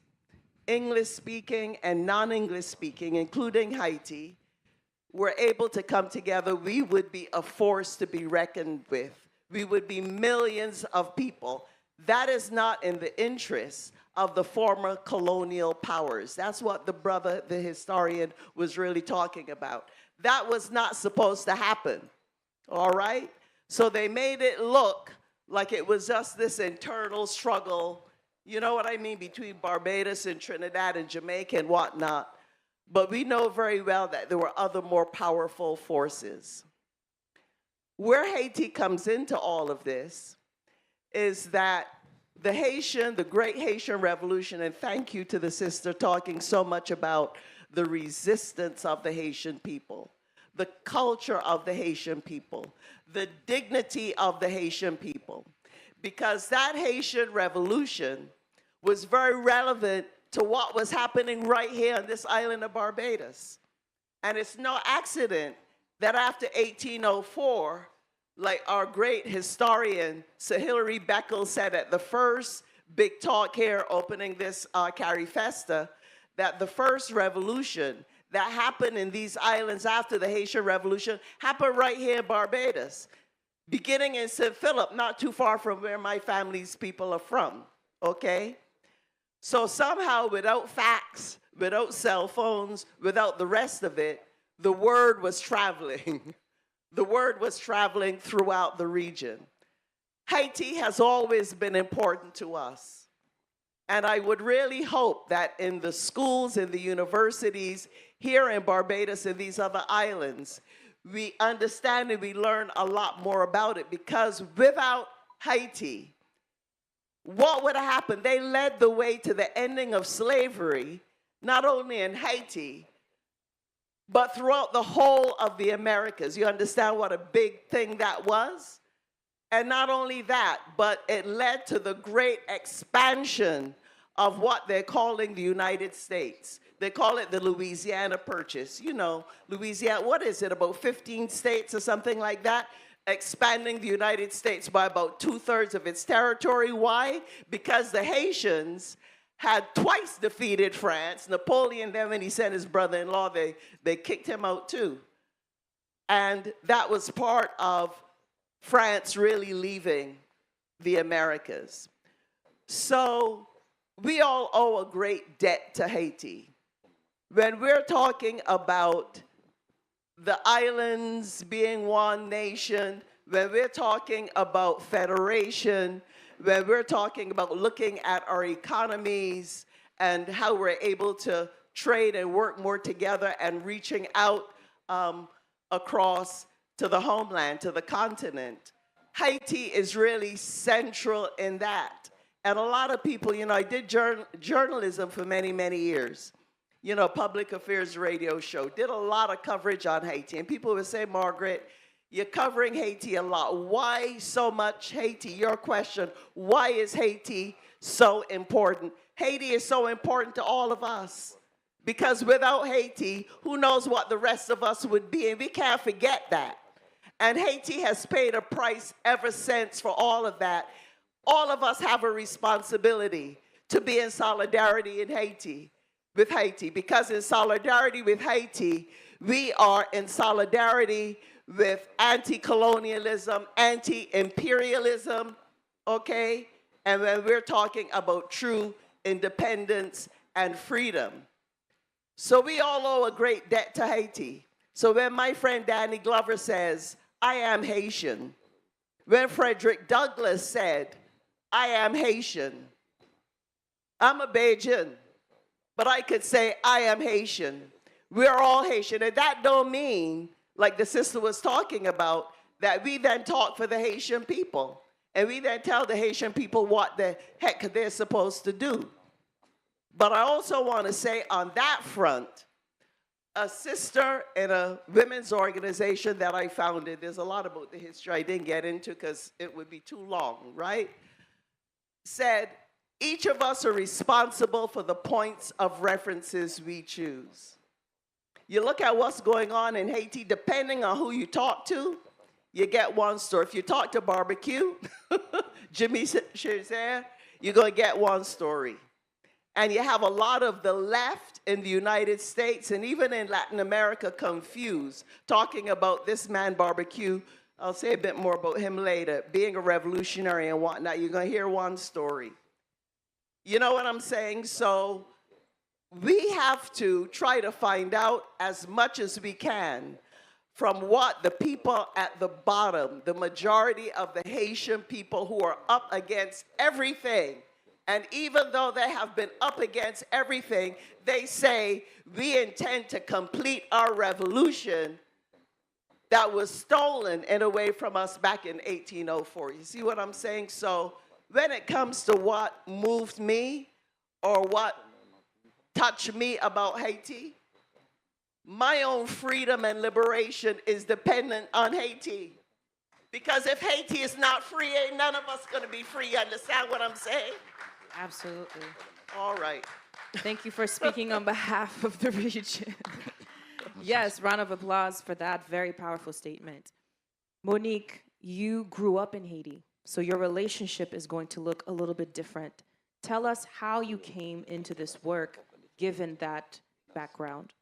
English-speaking and non-English-speaking, including Haiti, were able to come together, we would be a force to be reckoned with. We would be millions of people. That is not in the interest of the former colonial powers. That's what the brother, the historian, was really talking about. That was not supposed to happen, all right? So they made it look like it was just this internal struggle, you know what I mean, between Barbados and Trinidad and Jamaica and whatnot. But we know very well that there were other more powerful forces. Where Haiti comes into all of this is that the Great Haitian Revolution, and thank you to the sister talking so much about the resistance of the Haitian people, the culture of the Haitian people, the dignity of the Haitian people, because that Haitian Revolution was very relevant to what was happening right here on this island of Barbados. And it's no accident that after 1804, like our great historian, Sir Hilary Beckles said at the first big talk here opening this CARIFEST, that the first revolution that happened in these islands after the Haitian Revolution happened right here in Barbados, beginning in St. Philip, not too far from where my family's people are from, okay? So somehow, without fax, without cell phones, without the rest of it, the word was traveling. The word was traveling throughout the region. Haiti has always been important to us. And I would really hope that in the schools, in the universities, here in Barbados and these other islands, we understand and we learn a lot more about it, because without Haiti, what would have happened? They led the way to the ending of slavery, not only in Haiti, but throughout the whole of the Americas. You understand what a big thing that was? And not only that, but it led to the great expansion of what they're calling the United States. They call it the Louisiana Purchase. You know, Louisiana, what is it, about 15 states or something like that? Expanding the United States by about 2/3 of its territory. Why? Because the Haitians had twice defeated France. Napoleon, then when he sent his brother-in-law, they kicked him out too. And that was part of France really leaving the Americas. So we all owe a great debt to Haiti. When we're talking about the islands being one nation, when we're talking about federation, when we're talking about looking at our economies and how we're able to trade and work more together and reaching out across to the homeland, to the continent, Haiti is really central in that. And a lot of people, you know, I did journalism for many, many years. You know, public affairs radio show, did a lot of coverage on Haiti. And people would say, Margaret, you're covering Haiti a lot. Why so much Haiti? Your question, why is Haiti so important? Haiti is so important to all of us. Because without Haiti, who knows what the rest of us would be? And we can't forget that. And Haiti has paid a price ever since for all of that. All of us have a responsibility to be in solidarity in Haiti, with Haiti, because in solidarity with Haiti, We are in solidarity with anti-colonialism, anti-imperialism, okay? And when we're talking about true independence and freedom. So we all owe a great debt to Haiti. So when my friend Danny Glover says, I am Haitian, when Frederick Douglass said, I am Haitian, I'm a Bajan, but I could say I am Haitian. We're all Haitian, and that don't mean, like the sister was talking about, that we then talk for the Haitian people, and we then tell the Haitian people what the heck they're supposed to do. But I also want to say on that front, a sister in a women's organization that I founded, there's a lot about the history I didn't get into because it would be too long, right? Said, each of us are responsible for the points of references we choose. You look at what's going on in Haiti, depending on who you talk to, you get one story. If you talk to Barbecue, Jimmy Chazer, you're going to get one story. And you have a lot of the left in the United States and even in Latin America confused, talking about this man Barbecue. I'll say a bit more about him later, being a revolutionary and whatnot. You're going to hear one story. You know what I'm saying? So we have to try to find out as much as we can from what the people at the bottom, the majority of the Haitian people who are up against everything, and even though they have been up against everything, they say, we intend to complete our revolution that was stolen in a way from us back in 1804. You see what I'm saying? So when it comes to what moved me or what touched me about Haiti, my own freedom and liberation is dependent on Haiti. Because if Haiti is not free, ain't none of us gonna be free. You understand what I'm saying? Absolutely. All right. Thank you for speaking on behalf of the region. Yes, round of applause for that very powerful statement. Monique, you grew up in Haiti, so your relationship is going to look a little bit different. Tell us how you came into this work, given that background.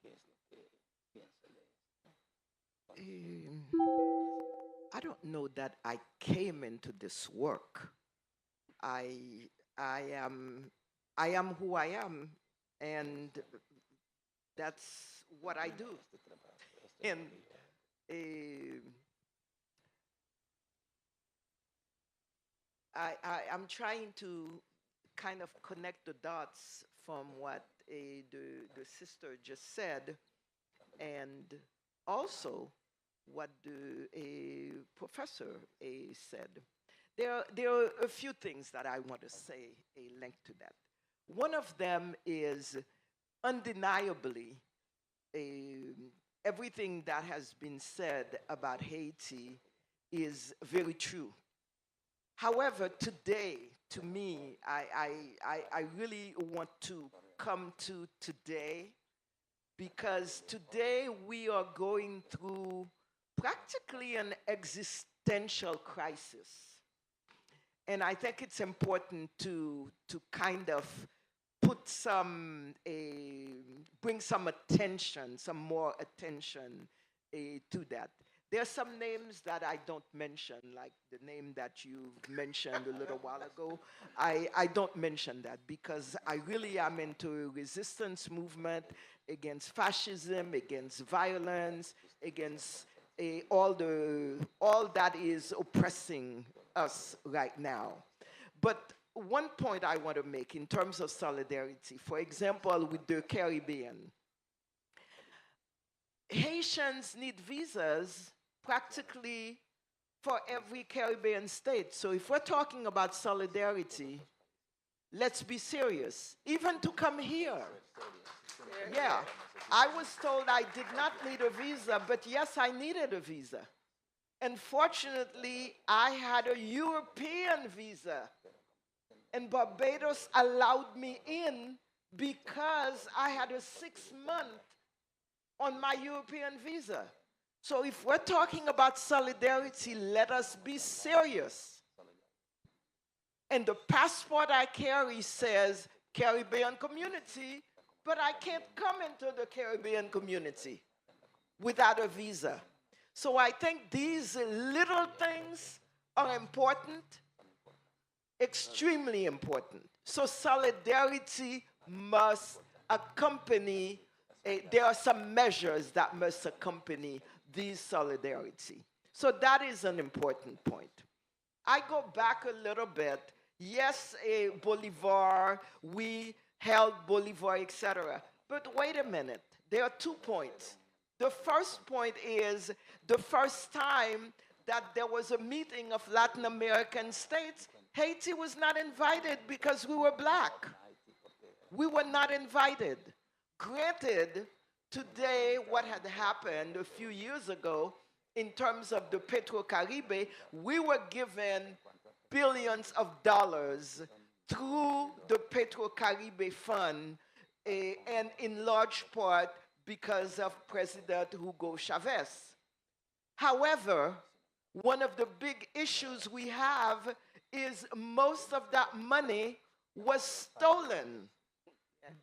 I don't know that I came into this work. I am who I am, and that's what I do. And I'm trying to kind of connect the dots from what the sister just said, and also what the professor said. There are a few things that I want to say linked to that. One of them is undeniably everything that has been said about Haiti is very true. However, today, to me, I really want to come to today, because today we are going through practically an existential crisis. And I think it's important to kind of put some, bring some attention, some more attention to that. There are some names that I don't mention, like the name that you mentioned a little while ago. I don't mention that because I really am into a resistance movement against fascism, against violence, against all that is oppressing us right now. But one point I want to make in terms of solidarity, for example, with the Caribbean. Haitians need visas practically for every Caribbean state. So if we're talking about solidarity, let's be serious. Even to come here. Yeah, I was told I did not need a visa, but yes, I needed a visa. Unfortunately, I had a European visa, and Barbados allowed me in because I had a 6-month on my European visa. So if we're talking about solidarity, let us be serious. And the passport I carry says Caribbean community, but I can't come into the Caribbean community without a visa. So I think these little things are important, extremely important. So solidarity must accompany, there are some measures that must accompany this solidarity. So that is an important point. I go back a little bit. Yes, Bolivar, we held Bolivar, etc. But wait a minute, there are 2 points. The first point is the first time that there was a meeting of Latin American states, Haiti was not invited because we were black. We were not invited. Granted, today what had happened a few years ago in terms of the Petro-Caribe, we were given billions of dollars through the Petro-Caribe Fund, and in large part because of President Hugo Chavez. However, one of the big issues we have is most of that money was stolen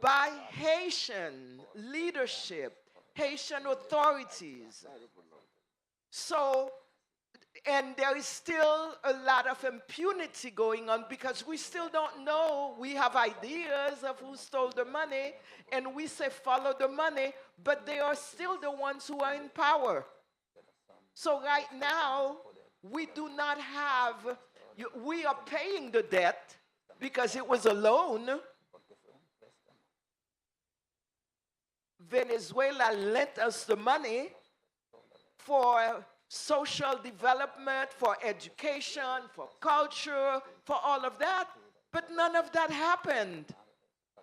by Haitian leadership, Haitian authorities. So, and there is still a lot of impunity going on because we still don't know. We have ideas of who stole the money, and we say follow the money, but they are still the ones who are in power. So right now, we do not have, we are paying the debt because it was a loan. Venezuela lent us the money for social development, for education, for culture, for all of that. But none of that happened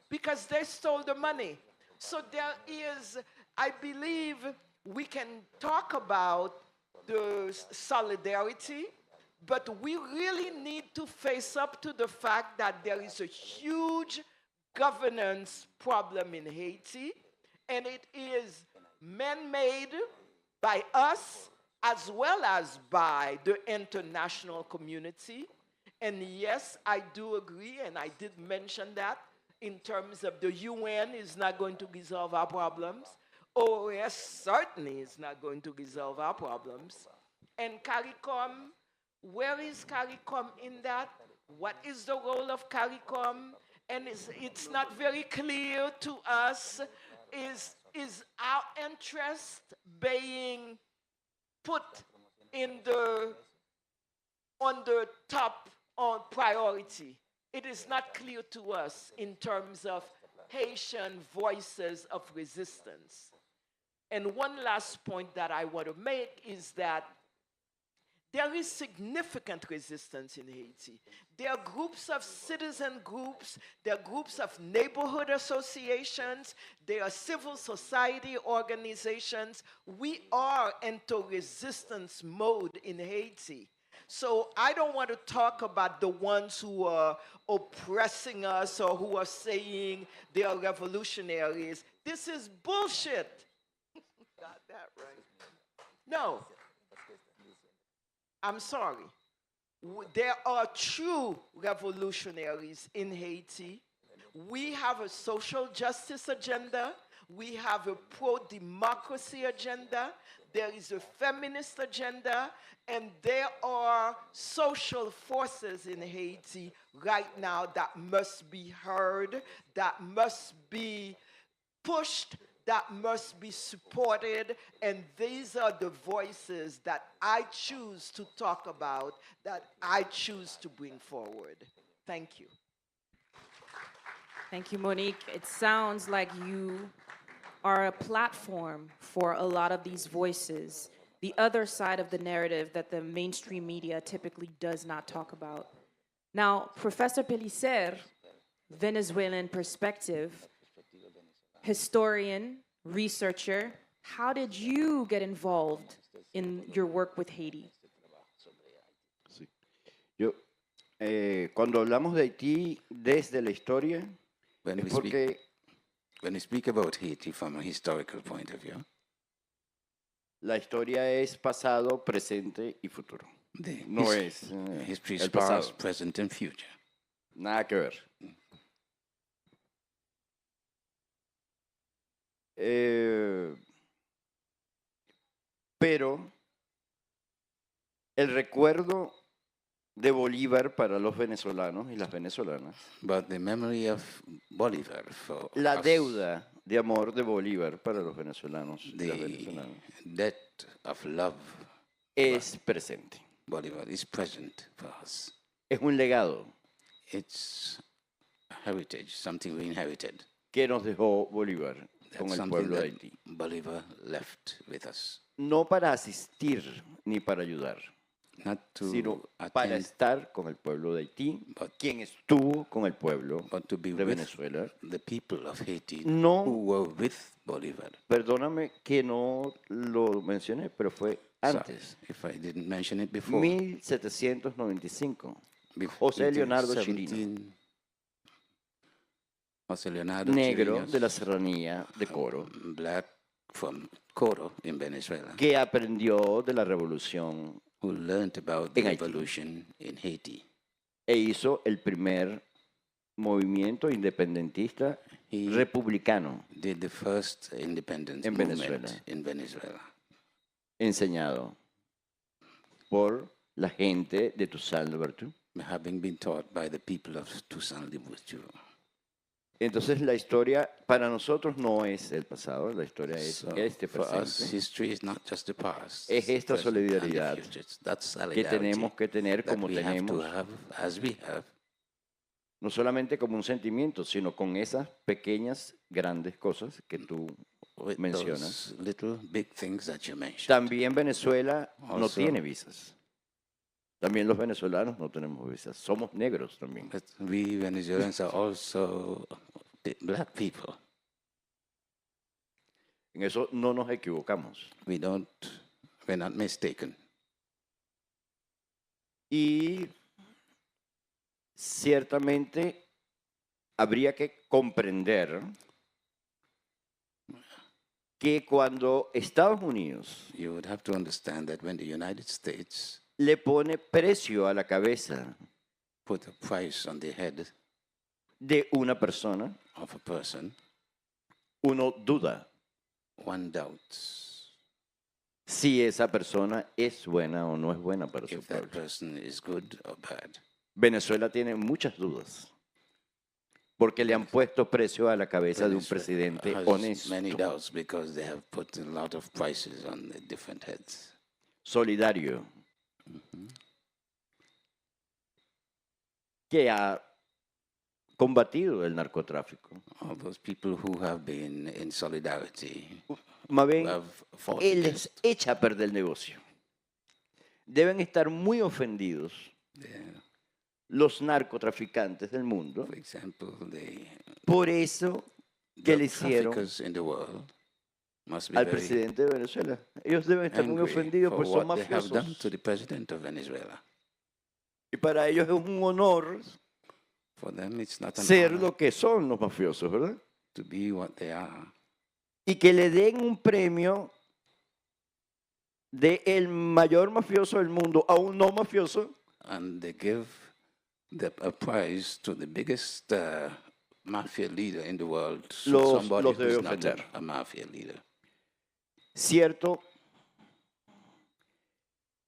because they stole the money. So there is, I believe, we can talk about the solidarity, but we really need to face up to the fact that there is a huge governance problem in Haiti, and it is man-made by us as well as by the international community. And yes, I do agree, and I did mention that in terms of the UN is not going to resolve our problems. OAS certainly is not going to resolve our problems. And CARICOM, where is CARICOM in that? What is the role of CARICOM? And it's not very clear to us. Is our interest being put in on the top on priority? It is not clear to us in terms of Haitian voices of resistance. And one last point that I want to make is that there is significant resistance in Haiti. There are groups of citizen groups, there are groups of neighborhood associations, there are civil society organizations. We are into resistance mode in Haiti. So I don't want to talk about the ones who are oppressing us or who are saying they are revolutionaries. This is bullshit. Got that right. No. I'm sorry. There are true revolutionaries in Haiti. We have a social justice agenda. We have a pro-democracy agenda. There is a feminist agenda. And there are social forces in Haiti right now that must be heard, that must be pushed, that must be supported, and these are the voices that I choose to talk about, that I choose to bring forward. Thank you. Thank you, Monique. It sounds like you are a platform for a lot of these voices, the other side of the narrative that the mainstream media typically does not talk about. Now, Professor Pellicer, Venezuelan perspective, historian, researcher, how did you get involved in your work with Haiti? Sí. Cuando hablamos de Haití desde la historia, When es we, porque when we speak about Haiti from a historical point of view, la historia es pasado, presente y futuro. No es history el is pasado. past, present, and future. Nada que ver. Pero el recuerdo de Bolívar para los venezolanos y las venezolanas, But the memory of Bolivar for la us, deuda de amor de Bolívar para los venezolanos y las the venezolanas, debt of love es presente. Bolivar is present for us. Es un legado It's a heritage, something we inherited. que nos dejó Bolívar con That's el something pueblo de that Haití. Bolivar left with us. No para asistir ni para ayudar, Not to sino para attend, estar con el pueblo de Haití, but, quien estuvo con el pueblo but to be de with Venezuela. the people of Haiti No. who were with Bolivar. Perdóname que no lo mencioné, pero fue antes. Sorry if I didn't mention it before. 1795. Before José Leonardo Chirino, 17, José Leonardo negro Chirinos, de la serranía de Coro, black from Coro in Venezuela, que aprendió de la revolución who learned about the en Haití. revolution in Haiti. E hizo el primer movimiento independentista He republicano did the first independence En movement Venezuela. in Venezuela, enseñado por la gente de Toussaint Louverture. having been taught by the people of Toussaint Louverture. Entonces la historia para nosotros no es el pasado, la historia es So este for us, presente history is not just the past, Es it's esta the present and the solidaridad future. It's that que solidarity tenemos que tener that como we have to tenemos, have, as we have, no solamente como un sentimiento, sino con esas pequeñas, grandes cosas que tú with mencionas. those little big things that you mentioned. También Venezuela no Also- tiene visas. También los venezolanos no tenemos visas. Somos negros también. But we Venezuelans are also the black people. En eso no nos equivocamos. We're not mistaken. Y ciertamente habría que comprender que cuando Estados Unidos You would have to understand that when the United States le pone precio a la cabeza put a price on the head de una persona, of a person, uno duda one doubts si esa persona es buena o no es buena para su if that pueblo. person is good or bad. Venezuela tiene muchas dudas porque le han puesto precio a la cabeza de un Venezuela presidente has honesto, many doubts because they have put a lot of prices on the different heads. solidario, que ha combatido el narcotráfico. All those people who have been in solidarity, Más who bien, have fought él les against echa a perder el negocio. Deben estar muy ofendidos los narcotraficantes del mundo for example, the por eso que drug le hicieron traffickers in the world must be al very presidente de Venezuela. Ellos deben estar muy angry ofendidos for porque son what they have done mafiosos. to the president of Venezuela. Y para ellos es un honor For them, it's not an ser honor lo que son los mafiosos, ¿verdad? to be what they are. Y que le den un premio de el mayor mafioso del mundo a un no mafioso, And they give a prize to the biggest mafia leader in the world, somebody los debe who's not ofender. a mafia leader. cierto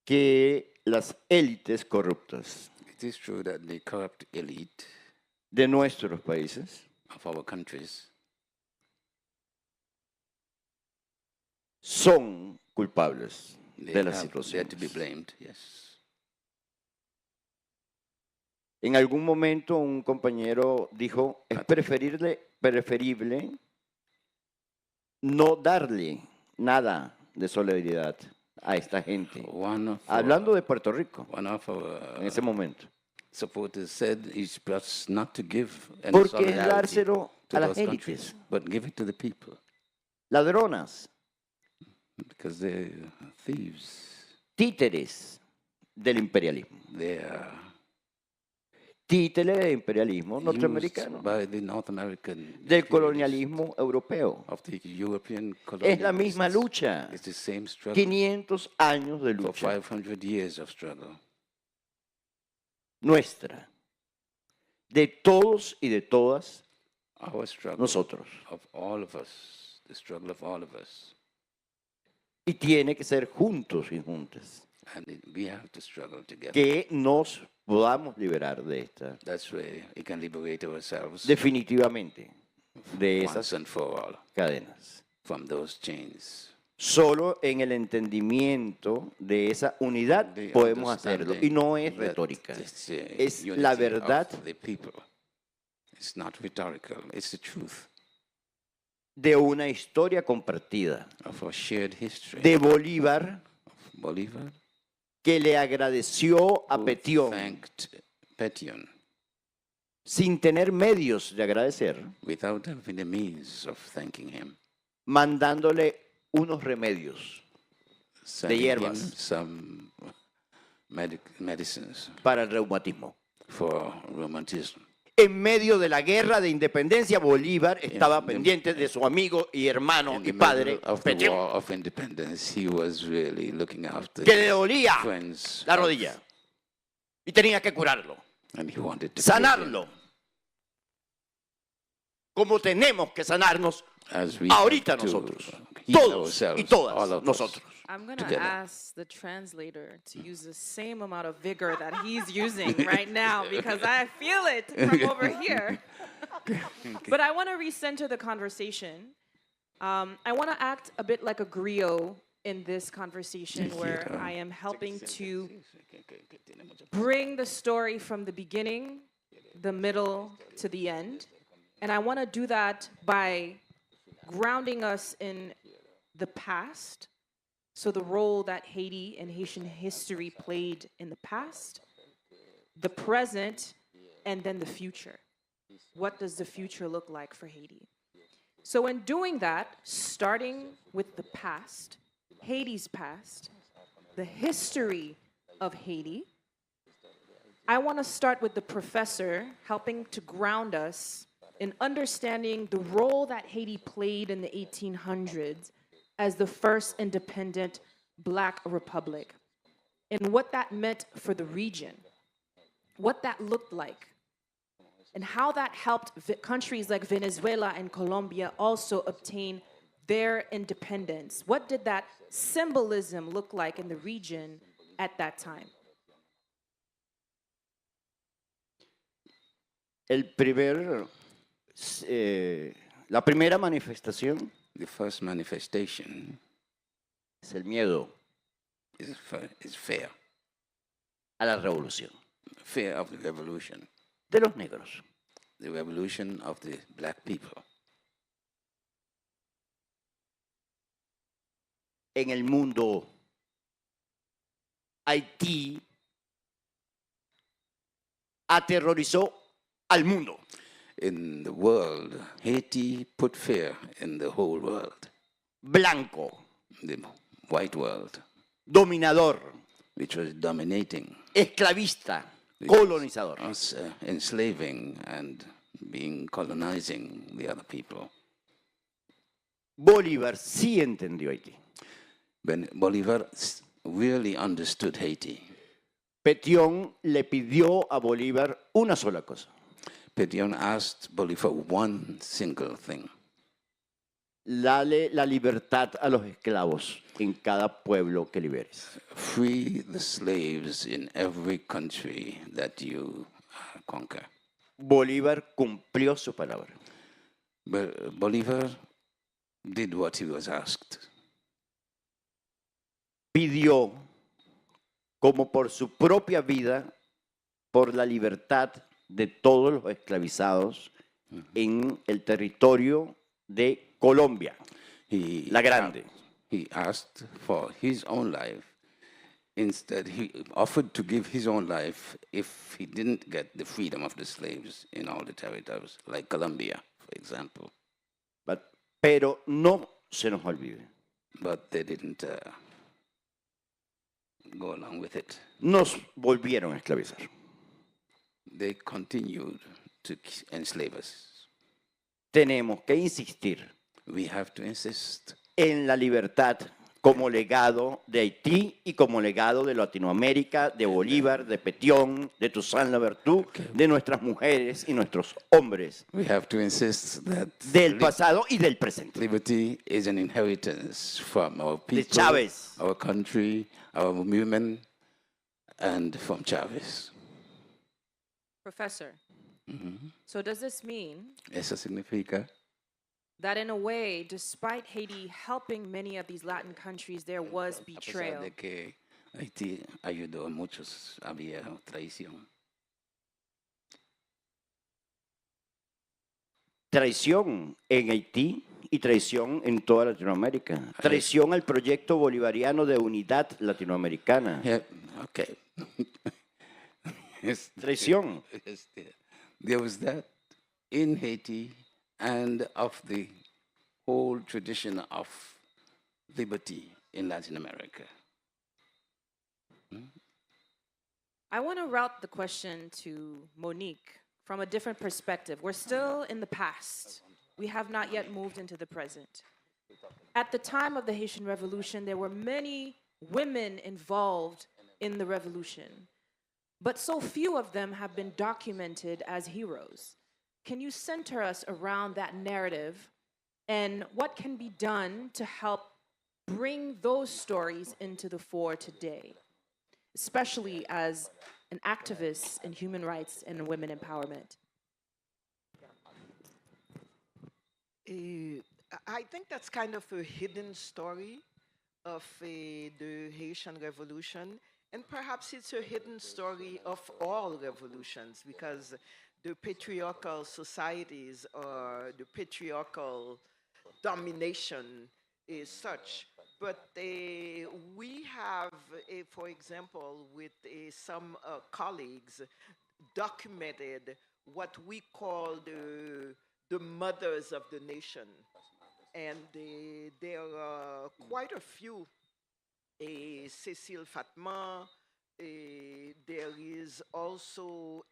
que las élites corruptas It is true that the corrupt elite de nuestros países of our countries son culpables they de las they're to be situaciones. blamed. Yes. En algún momento un compañero dijo, es preferible no darle nada de solidaridad a esta gente. One of Hablando de Puerto Rico, one of our en ese momento. supporters said it's best not to give any Porque es solidarity dárselo to a las those countries, élites, but give it to the people ladronas, because they're thieves. títeres del imperialismo. They are Títeres del imperialismo used norteamericano, by the North American del imperialists, colonialismo europeo. of the European Es la misma colonialists. lucha, It's the same struggle 500 años de for lucha 500 years of struggle. nuestra, de todos y de todas Our struggle nosotros. of all of us, the struggle of all of us. Y tiene que ser juntos y juntas we have to struggle together. que nos podamos liberar de esta, That's where we can liberate ourselves definitivamente, de once esas and for all cadenas. from those chains. Solo en el entendimiento de esa unidad The podemos hacerlo. Y no es understanding that retórica. this, Es unity la of verdad the people. It's not rhetorical, it's the truth de una historia compartida. of our shared history. De Bolívar, Bolivar que le agradeció a who Petión thanked Petion sin tener medios de agradecer, without having the means of thanking him, mandándole unos remedios sending him hierbas. some medicines para el reumatismo. for rheumatism. En medio de la guerra de independencia, Bolívar estaba the- pendiente de su amigo y hermano In the y padre, middle of the Petión, war of independence, he was really looking after que le his dolía friends la of- rodilla y tenía que curarlo, and he wanted to cure him, sanarlo, como tenemos que sanarnos as we ahorita have to nosotros, heal todos ourselves, y all todas of us. nosotros. I'm going to together. ask the translator to use the same amount of vigor that he's using right now because I feel it from over here. But I want to recenter the conversation. I want to act a bit like a griot in this conversation where I am helping to bring the story from the beginning, the middle, to the end. And I want to do that by grounding us in the past. So the role that Haiti and Haitian history played in the past, the present, and then the future. What does the future look like for Haiti? So in doing that, starting with the past, Haiti's past, the history of Haiti, I want to start with the professor helping to ground us in understanding the role that Haiti played in the 1800s as the first independent Black republic, and what that meant for the region, what that looked like, and how that helped countries like Venezuela and Colombia also obtain their independence. What did that symbolism look like in the region at that time? La primera manifestación The first manifestation es el miedo is fear. a la revolución Fear of the revolution. de los negros. The revolution of the black people. En el mundo, Haití aterrorizó al mundo. In the world, Haiti put fear in the whole world. Blanco, The white world, dominador, which was dominating esclavista, which colonizador. was enslaving and colonizing the other people. Bolívar sí entendió Haití. When Bolivar really understood Haiti, Petión le pidió a Bolívar una sola cosa: Petion asked Bolivar one single thing: dale la libertad a los esclavos en cada pueblo que liberes. free the slaves in every country that you conquer. Bolívar cumplió su palabra. But Bolivar did what he was asked. Pidió, como por su propia vida, por la libertad de todos los esclavizados en el territorio de Colombia, la Grande. He asked for his own life. Instead, he offered to give his own life if he didn't get the freedom of the slaves in all the territories, like Colombia, for example. Pero no se nos olvide, But they didn't go along with it. nos volvieron a esclavizar. They continued to enslave us. Tenemos que insistir We have to insist en la libertad como legado de Haití y como legado de Latinoamérica, de Bolívar, de Petión, de Toussaint Louverture, de nuestras mujeres y nuestros hombres We have to insist that del pasado y del presente. liberty is an inheritance from our De people, Chávez. our country, our women, and from Chavez. Professor, so does this mean Eso significa that in a way, despite Haiti helping many of these Latin countries, there was a pesar betrayal? de que Haití ayudó a muchos, había traición. Traición en Haití y traición en toda Latinoamérica. Traición al proyecto bolivariano de unidad latinoamericana. Yeah, okay. Traición. There was that in Haiti and of the whole tradition of liberty in Latin America. I want to route the question to Monique from a different perspective. We're still in the past. We have not yet moved into the present. At the time of the Haitian Revolution, there were many women involved in the revolution, but so few of them have been documented as heroes. Can you center us around that narrative and what can be done to help bring those stories into the fore today, especially as an activist in human rights and women empowerment? I think that's kind of a hidden story of the Haitian Revolution, and perhaps it's a hidden story of all revolutions, because the patriarchal societies or the patriarchal domination is such. But we have, for example, with some colleagues, documented what we call the mothers of the nation. And there are quite a few. Cécile Fatma, there is also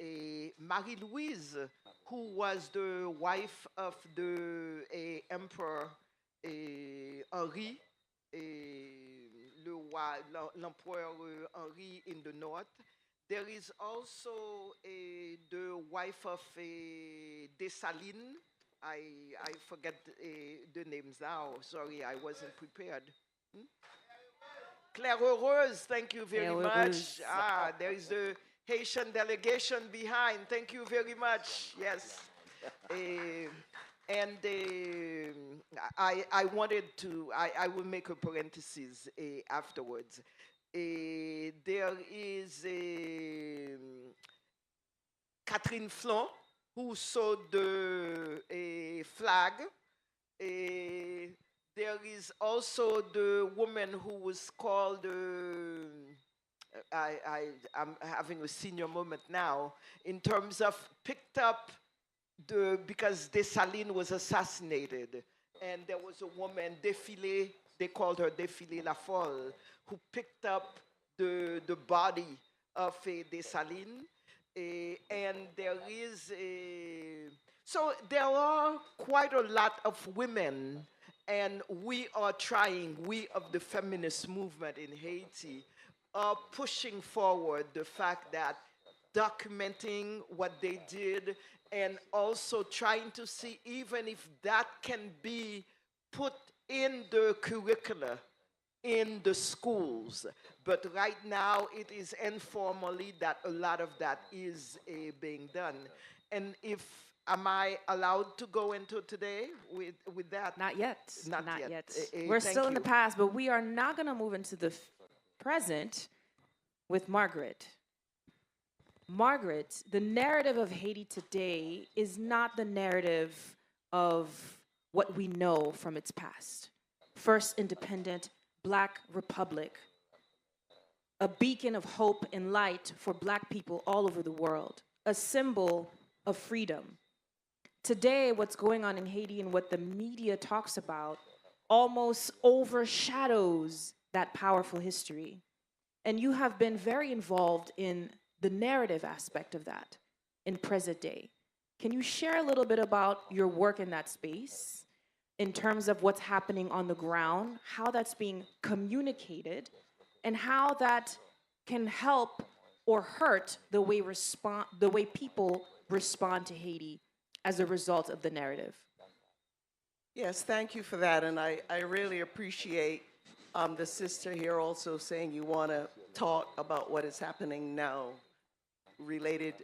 Marie-Louise, who was the wife of the Emperor Henri, l'empereur Henri in the north. There is also the wife of Dessalines. I forget the names now. Sorry, I wasn't prepared. Claire Heureuse, thank you very much. There is the Haitian delegation behind. Thank you very much. Yes. And I wanted to, I will make a parenthesis afterwards. There is Catherine Flon, who sewed the flag. There is also the woman who was called, I'm having a senior moment now, in terms of picked up because Dessalines was assassinated. And there was a woman, Défilé, they called her Défilé La Folle, who picked up the body of Dessalines. And there is, so there are quite a lot of women. And we are trying, we of the feminist movement in Haiti are pushing forward the fact that documenting what they did and also trying to see even if that can be put in the curricula in the schools. But right now it is informally that a lot of that is being done. And am I allowed to go into today with that? Not yet. Not yet. Thank We're still in the you. past, but we are now going to move into the present with Margaret. Margaret, the narrative of Haiti today is not the narrative of what we know from its past. First independent Black republic, a beacon of hope and light for Black people all over the world, a symbol of freedom. Today, what's going on in Haiti and what the media talks about almost overshadows that powerful history. And you have been very involved in the narrative aspect of that in present day. Can you share a little bit about your work in that space in terms of what's happening on the ground, how that's being communicated, and how that can help or hurt the way people respond to Haiti as a result of the narrative. Yes, thank you for that. And I really appreciate the sister here also saying you want to talk about what is happening now related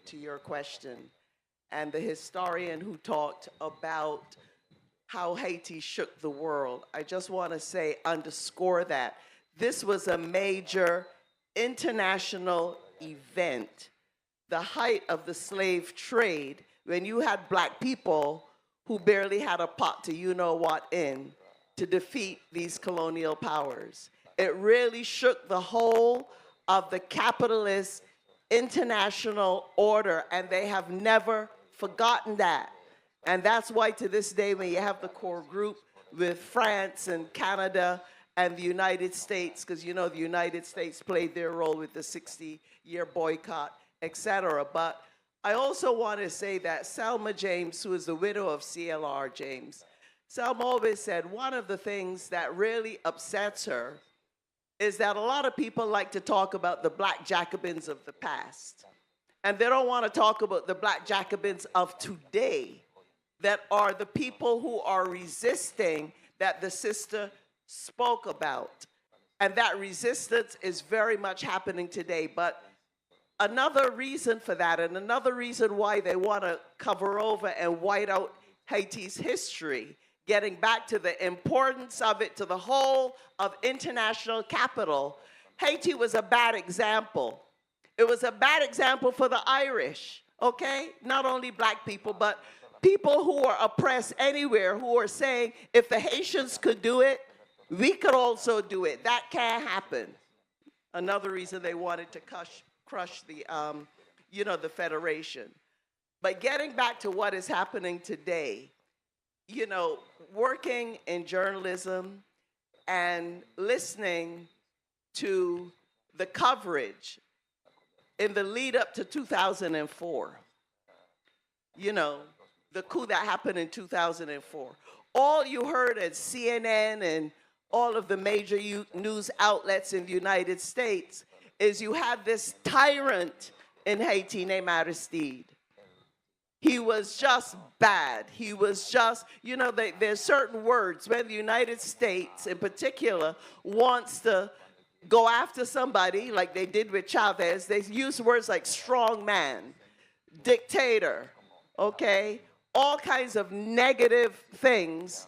to your question. And the historian who talked about how Haiti shook the world. I just want to say, underscore that. This was a major international event, the height of the slave trade, when you had black people who barely had a pot to you-know-what in to defeat these colonial powers. It really shook the whole of the capitalist international order, and they have never forgotten that. And that's why to this day, when you have the core group with France and Canada and the United States, because you know the United States played their role with the 60-year boycott, etc. But I also want to say that Selma James, who is the widow of CLR James, Selma always said one of the things that really upsets her is that a lot of people like to talk about the black Jacobins of the past. And they don't want to talk about the black Jacobins of today, that are the people who are resisting that the sister spoke about. And that resistance is very much happening today. But another reason for that, and another reason why they want to cover over and white out Haiti's history, getting back to the importance of it to the whole of international capital, Haiti was a bad example. It was a bad example for the Irish, okay? Not only black people, but people who are oppressed anywhere, who are saying, if the Haitians could do it, we could also do it. That can't happen. Another reason they wanted to crush the, the federation. But getting back to what is happening today, working in journalism and listening to the coverage in the lead up to 2004, the coup that happened in 2004. All you heard at CNN and all of the major news outlets in the United States is you had this tyrant in Haiti named Aristide. He was just bad. He was just, there's certain words when the United States in particular wants to go after somebody like they did with Chavez, they use words like strong man, dictator, okay? All kinds of negative things.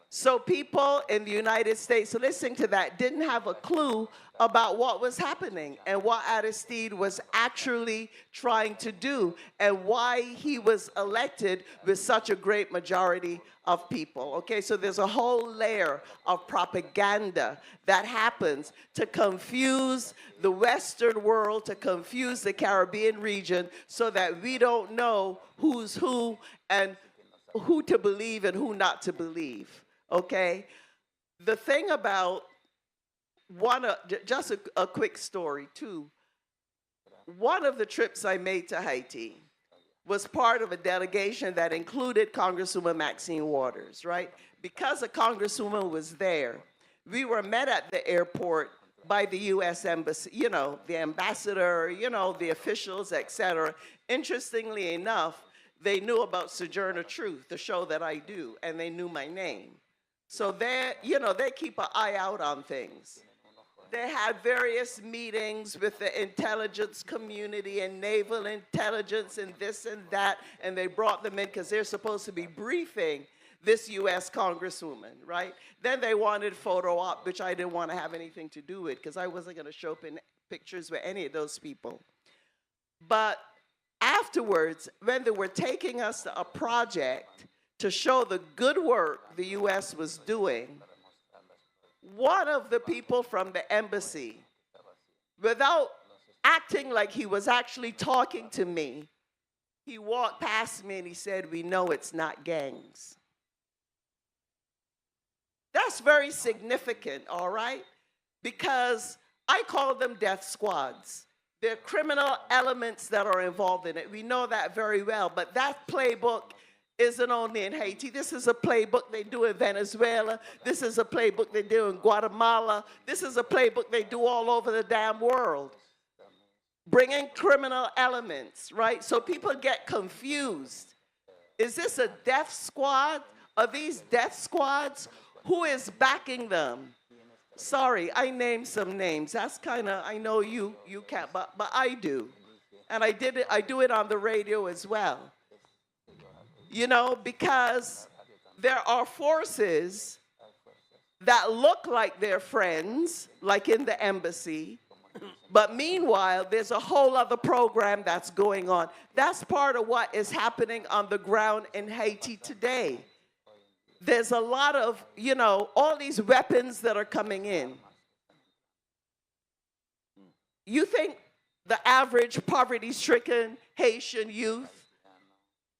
So people in the United States listening to that didn't have a clue about what was happening and what Aristide was actually trying to do and why he was elected with such a great majority of people. Okay, so there's a whole layer of propaganda that happens to confuse the Western world, to confuse the Caribbean region so that we don't know who's who and who to believe and who not to believe. Okay, the thing about just a quick story too. One of the trips I made to Haiti was part of a delegation that included Congresswoman Maxine Waters, right? Because a congresswoman was there, we were met at the airport by the U.S. Embassy, the ambassador, the officials, etc. Interestingly enough, they knew about Sojourner Truth, the show that I do, and they knew my name. So they keep an eye out on things. They had various meetings with the intelligence community and naval intelligence and this and that, and they brought them in because they're supposed to be briefing this U.S. Congresswoman, right? Then they wanted photo op, which I didn't want to have anything to do with because I wasn't going to show up in pictures with any of those people. But afterwards, when they were taking us to a project to show the good work the U.S. was doing, one of the people from the embassy, without acting like he was actually talking to me, he walked past me and he said, "We know it's not gangs." That's very significant, all right? Because I call them death squads. There are criminal elements that are involved in it. We know that very well, but that playbook isn't only in Haiti. This is a playbook they do in Venezuela. This is a playbook they do in Guatemala. This is a playbook they do all over the damn world. Bringing criminal elements, right? So people get confused. Is this a death squad? Are these death squads? Who is backing them? Sorry, I named some names. That's kind of, I know you can't, but I do. And I do it on the radio as well. You know, because there are forces that look like they're friends, like in the embassy, but meanwhile, there's a whole other program that's going on. That's part of what is happening on the ground in Haiti today. There's a lot of, you know, all these weapons that are coming in. You think the average poverty-stricken Haitian youth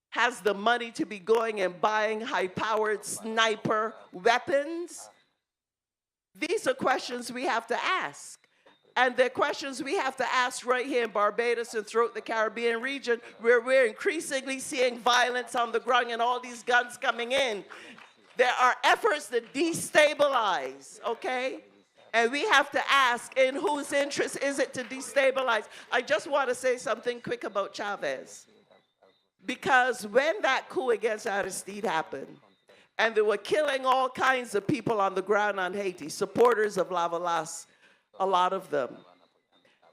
has the money to be going and buying high-powered sniper weapons? These are questions we have to ask. And they're questions we have to ask right here in Barbados and throughout the Caribbean region, where we're increasingly seeing violence on the ground and all these guns coming in. There are efforts to destabilize, okay? And we have to ask, in whose interest is it to destabilize? I just want to say something quick about Chavez. Because when that coup against Aristide happened, and they were killing all kinds of people on the ground on Haiti, supporters of Lavalas, a lot of them.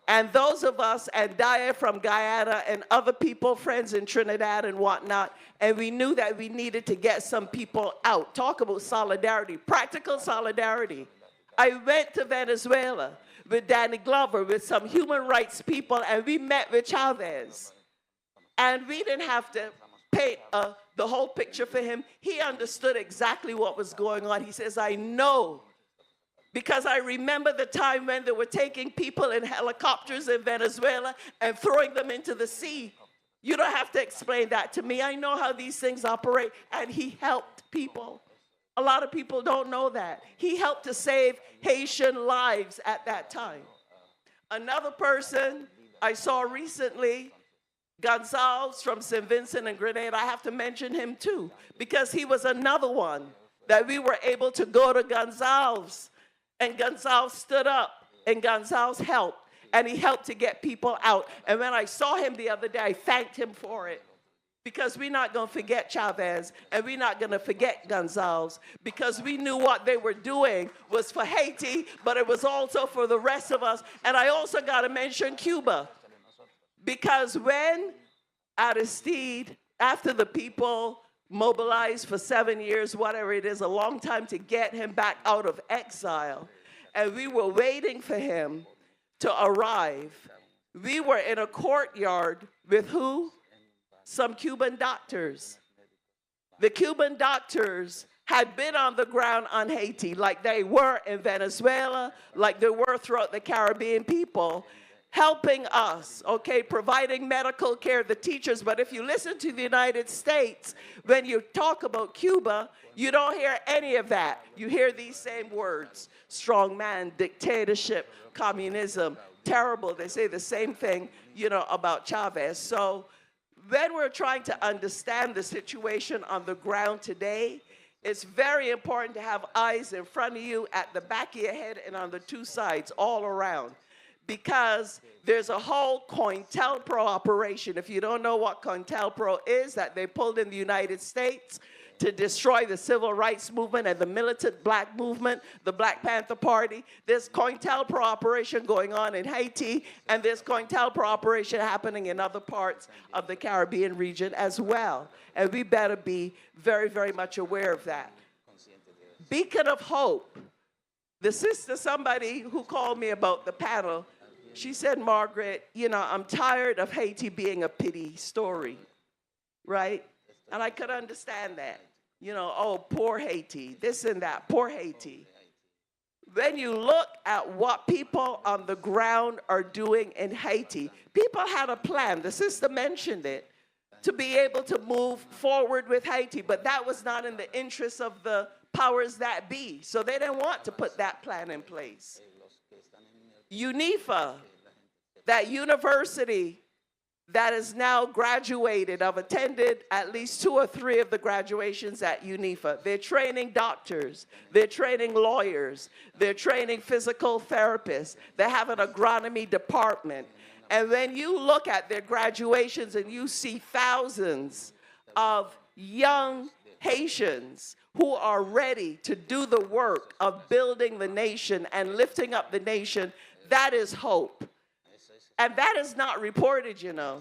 And those of us, and Daya from Guyana and other people, friends in Trinidad and whatnot, and we knew that we needed to get some people out. Talk about solidarity, practical solidarity. I went to Venezuela with Danny Glover, with some human rights people, and we met with Chavez. And we didn't have to paint the whole picture for him. He understood exactly what was going on. He says, I know, because I remember the time when they were taking people in helicopters in Venezuela and throwing them into the sea. You don't have to explain that to me. I know how these things operate. And he helped people. A lot of people don't know that. He helped to save Haitian lives at that time. Another person I saw recently, Gonzalez from St. Vincent and Grenada, I have to mention him too, because he was another one that we were able to go to Gonzalez. And Gonzalez stood up, and Gonzalez helped, and he helped to get people out. And when I saw him the other day, I thanked him for it, because we're not going to forget Chavez, and we're not going to forget Gonzalez, because we knew what they were doing was for Haiti, but it was also for the rest of us. And I also got to mention Cuba, because when Aristide, after the people mobilized for 7 years, whatever it is, a long time to get him back out of exile, and we were waiting for him to arrive, we were in a courtyard with who? Some Cuban doctors. The Cuban doctors had been on the ground on Haiti like they were in Venezuela, like they were throughout the Caribbean people, helping us, okay, providing medical care, the teachers. But if you listen to the United States, when you talk about Cuba, you don't hear any of that. You hear these same words: strongman, dictatorship, communism, terrible. They say the same thing, you know, about Chavez. So when we're trying to understand the situation on the ground today, it's very important to have eyes in front of you, at the back of your head, and on the two sides, all around. Because there's a whole COINTELPRO operation. If you don't know what COINTELPRO is, that they pulled in the United States to destroy the civil rights movement and the militant black movement, the Black Panther Party. There's COINTELPRO operation going on in Haiti, and there's COINTELPRO operation happening in other parts of the Caribbean region as well. And we better be very, very much aware of that. Beacon of Hope. The sister, somebody who called me about the panel, she said, Margaret, you know, I'm tired of Haiti being a pity story, right? And I could understand that. You know, oh, poor Haiti, this and that, poor Haiti. When you look at what people on the ground are doing in Haiti, people had a plan. The sister mentioned it, to be able to move forward with Haiti, but that was not in the interest of the powers that be. So they didn't want to put that plan in place. UNIFA, that university that is now graduated. I've attended at least 2 or 3 of the graduations at UNIFA. They're training doctors, they're training lawyers, they're training physical therapists, they have an agronomy department. And then you look at their graduations and you see thousands of young Haitians who are ready to do the work of building the nation and lifting up the nation. That is hope. And that is not reported, you know.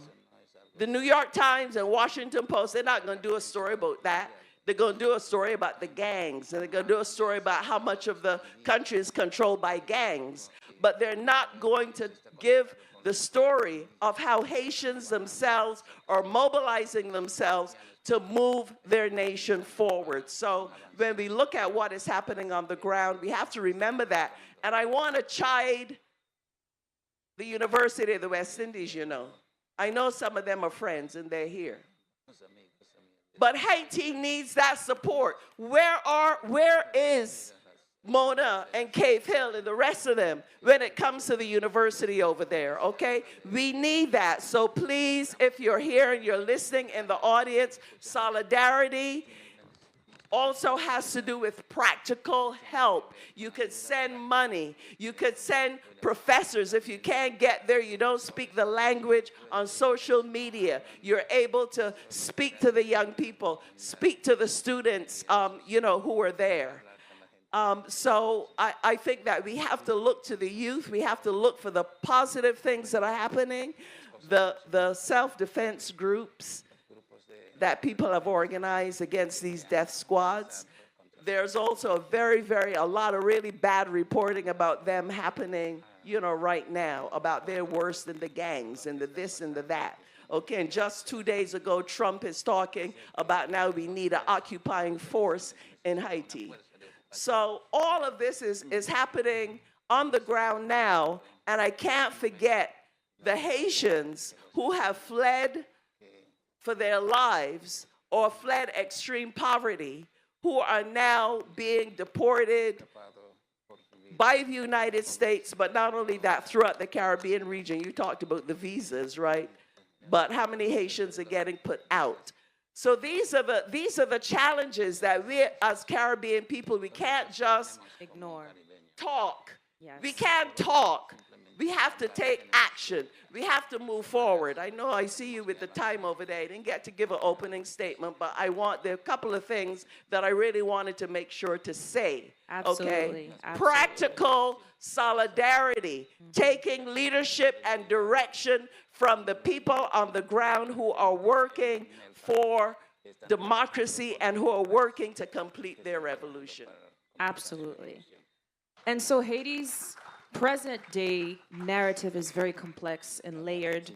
The New York Times and Washington Post, they're not going to do a story about that. They're going to do a story about the gangs, and they're going to do a story about how much of the country is controlled by gangs. But they're not going to give the story of how Haitians themselves are mobilizing themselves to move their nation forward. So when we look at what is happening on the ground, we have to remember that. And I want to chide the University of the West Indies, you know. I know some of them are friends and they're here. But Haiti needs that support. Where is Mona and Cave Hill and the rest of them when it comes to the university over there, okay? We need that. So please, if you're here and you're listening in the audience, solidarity also has to do with practical help. You could send money. You could send professors. If you can't get there, you don't speak the language on social media. You're able to speak to the young people, speak to the students, you know, who are there. So I think that we have to look to the youth. We have to look for the positive things that are happening, the self-defense groups that people have organized against these death squads. There's also a lot of really bad reporting about them happening, you know, right now, about they're worse than the gangs and the this and the that. Okay, and just 2 days ago, Trump is talking about now we need an occupying force in Haiti. So all of this is happening on the ground now, and I can't forget the Haitians who have fled for their lives or fled extreme poverty, who are now being deported by the United States, but not only that, throughout the Caribbean region. You talked about the visas, right? But how many Haitians are getting put out? So these are the challenges that we as Caribbean people, we can't just ignore. Talk. Yes. We can't talk. We have to take action. We have to move forward. I know I see you with the time over there. I didn't get to give an opening statement, but there are a couple of things that I really wanted to make sure to say. Absolutely. Okay? Absolutely. Practical solidarity, taking leadership and direction from the people on the ground who are working for democracy and who are working to complete their revolution. Absolutely. And so Haiti's present day narrative is very complex and layered.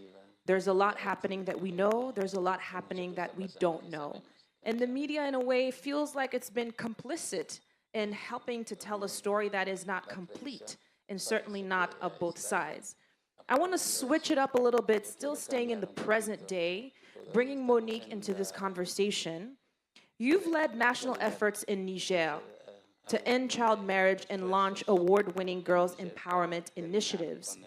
There's a lot happening that we know, there's a lot happening that we don't know. And the media, in a way, feels like it's been complicit in helping to tell a story that is not complete and certainly not of both sides. I want to switch it up a little bit, still staying in the present day, bringing Monique into this conversation. You've led national efforts in Niger to end child marriage and launch award-winning girls' empowerment initiatives.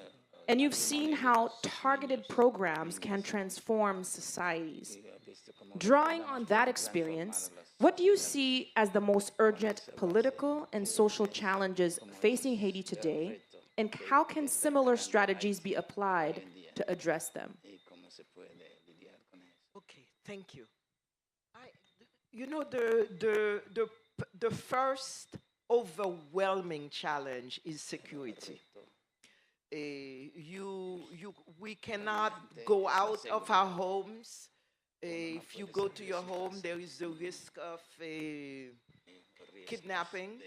And you've seen how targeted programs can transform societies. Drawing on that experience, what do you see as the most urgent political and social challenges facing Haiti today, and how can similar strategies be applied to address them? Okay, thank you. You know, the first overwhelming challenge is security. We cannot go out of our homes. If you go to your home, there is the risk of kidnapping.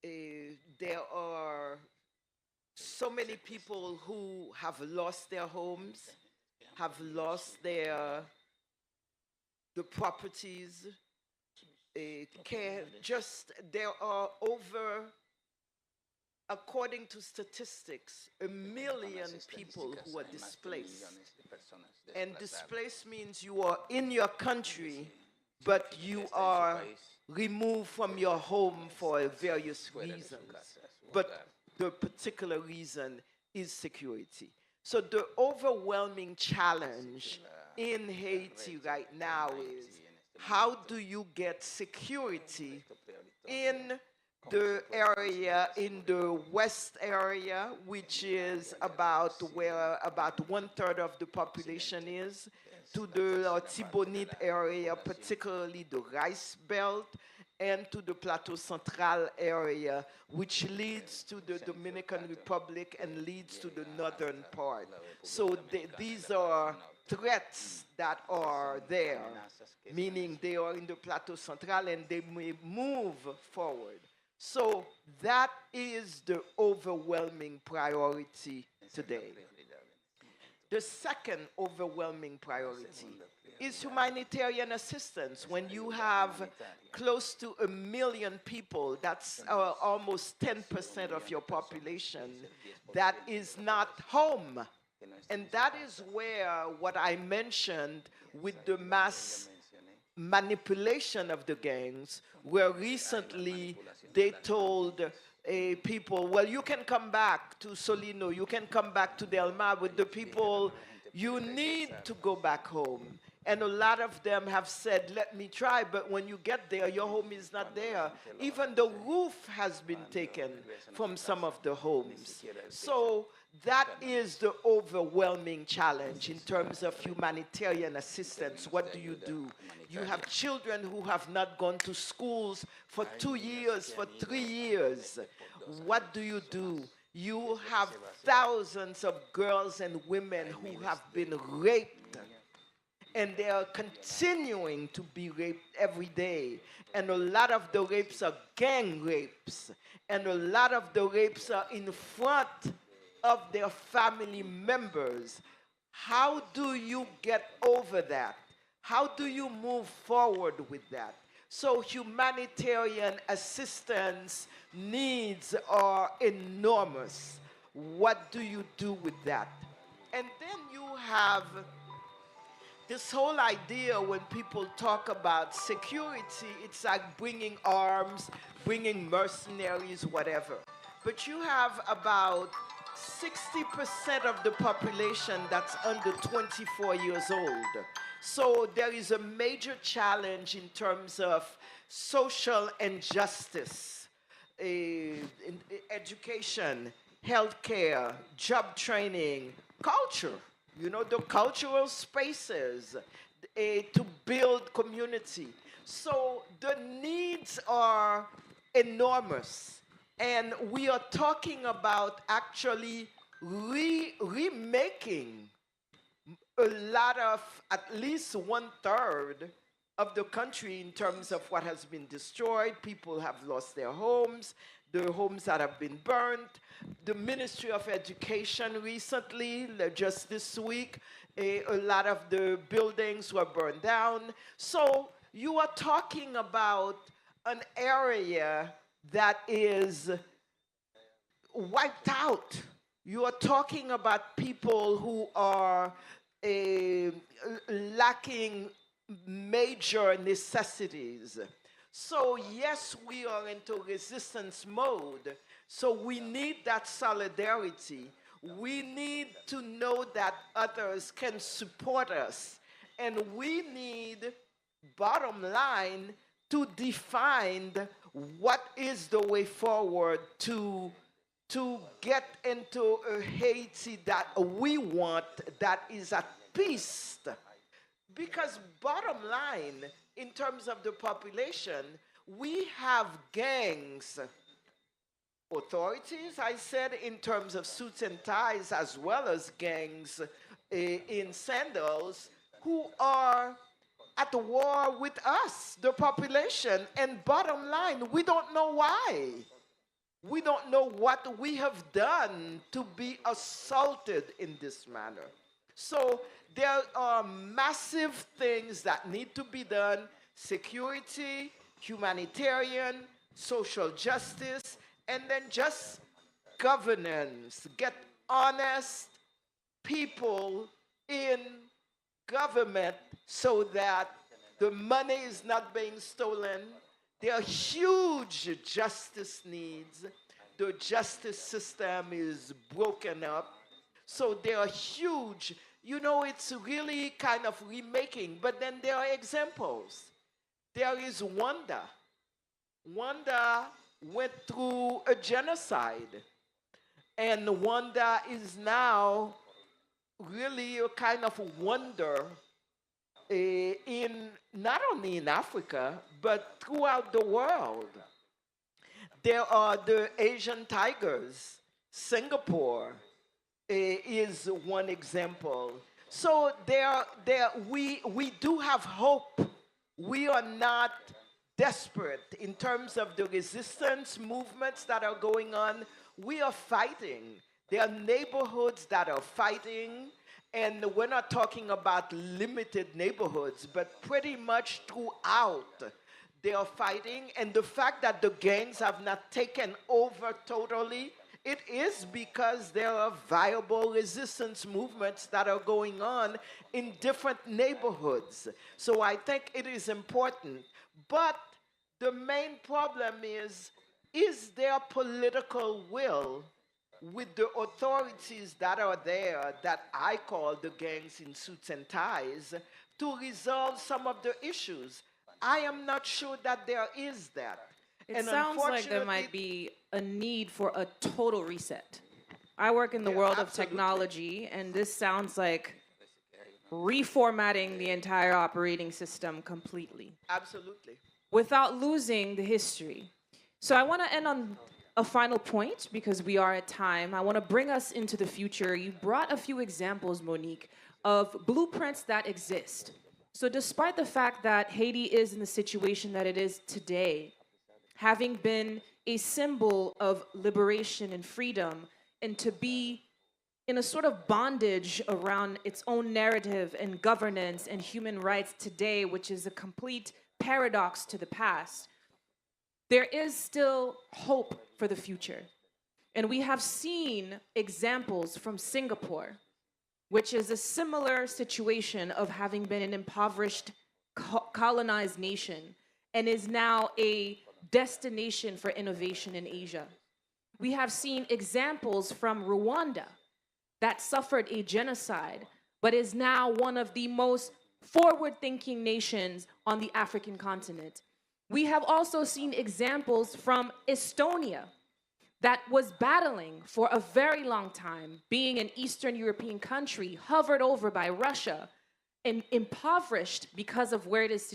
There are so many people who have lost their homes, have lost the properties. There are over, according to statistics, 1 million people who are displaced. And displaced means you are in your country, but you are removed from your home for various reasons. But the particular reason is security. So the overwhelming challenge in Haiti right now is how do you get security in the area, in the west area, which is about where about 1/3 of the population is, to the Tibonite area, particularly the Rice Belt, and to the Plateau Central area, which leads to the Dominican Republic and leads to the northern part. So these are threats that are there, meaning they are in the Plateau Central and they may move forward. So that is the overwhelming priority today. The second overwhelming priority is humanitarian assistance. When you have close to 1 million people, that's almost 10% of your population, that is not home. And that is where what I mentioned with the mass manipulation of the gangs, where recently they told people, well, you can come back to Solino, you can come back to Del Mar with the people, you need to go back home. And a lot of them have said, let me try, but when you get there, your home is not there. Even the roof has been taken from some of the homes. So that is the overwhelming challenge in terms of humanitarian assistance. What do? You have children who have not gone to schools for 2 years, for 3 years. What do? You have thousands of girls and women who have been raped, and they are continuing to be raped every day. And a lot of the rapes are gang rapes, and a lot of the rapes are in front of their family members. How do you get over that? How do you move forward with that? So humanitarian assistance needs are enormous. What do you do with that? And then you have this whole idea when people talk about security, it's like bringing arms, bringing mercenaries, whatever. But you have about 60% of the population that's under 24 years old. So there is a major challenge in terms of social injustice, education, healthcare, job training, culture, the cultural spaces to build community. So the needs are enormous. And we are talking about actually remaking a lot of, at least 1/3 of the country in terms of what has been destroyed. People have lost their homes, the homes that have been burnt. The Ministry of Education recently, just this week, a lot of the buildings were burned down. So you are talking about an area that is wiped out. You are talking about people who are lacking major necessities. So yes, we are into resistance mode. So we need that solidarity. We need to know that others can support us. And we need, bottom line, to define what is the way forward to get into a Haiti that we want, that is at peace. Because bottom line, in terms of the population, we have gangs. Authorities, I said, in terms of suits and ties, as well as gangs in sandals, who are at war with us, the population. And bottom line, we don't know why. We don't know what we have done to be assaulted in this manner. So there are massive things that need to be done: security, humanitarian, social justice, and then just governance. Get honest people in government so that the money is not being stolen. There are huge justice needs. The justice system is broken up. So they are huge. You know, it's really kind of remaking, but then there are examples. There is Rwanda. Rwanda went through a genocide, and Rwanda is now really a kind of wonder in not only in Africa, but throughout the world. There are the Asian tigers. Singapore is one example. So we do have hope. We are not desperate in terms of the resistance movements that are going on. We are fighting. There are neighborhoods that are fighting, and we're not talking about limited neighborhoods, but pretty much throughout they are fighting. And the fact that the gangs have not taken over totally, it is because there are viable resistance movements that are going on in different neighborhoods. So I think it is important. But the main problem is there political will with the authorities that are there, that I call the gangs in suits and ties, to resolve some of the issues? I am not sure that there is that. It sounds like there might be a need for a total reset. I work in the world of technology, and this sounds like reformatting the entire operating system completely. Absolutely. Without losing the history. So I want to end on a final point because we are at time. I want to bring us into the future. You brought a few examples, Monique, of blueprints that exist. So despite the fact that Haiti is in the situation that it is today, having been a symbol of liberation and freedom, and to be in a sort of bondage around its own narrative and governance and human rights today, which is a complete paradox to the past, there is still hope for the future. And we have seen examples from Singapore, which is a similar situation of having been an impoverished, colonized nation, and is now a destination for innovation in Asia. We have seen examples from Rwanda that suffered a genocide, but is now one of the most forward-thinking nations on the African continent. We have also seen examples from Estonia that was battling for a very long time, being an Eastern European country, hovered over by Russia, and impoverished because of where it is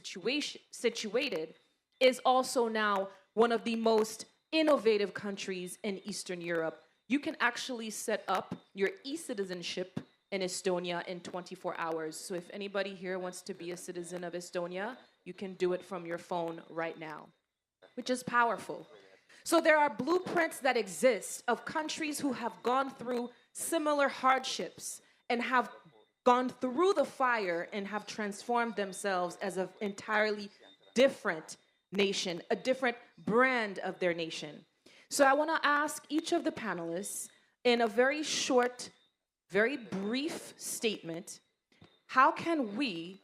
situated, is also now one of the most innovative countries in Eastern Europe. You can actually set up your e-citizenship in Estonia in 24 hours. So if anybody here wants to be a citizen of Estonia, you can do it from your phone right now, which is powerful. So there are blueprints that exist of countries who have gone through similar hardships and have gone through the fire and have transformed themselves as an entirely different nation, a different brand of their nation. So I want to ask each of the panelists in a very short, very brief statement, how can we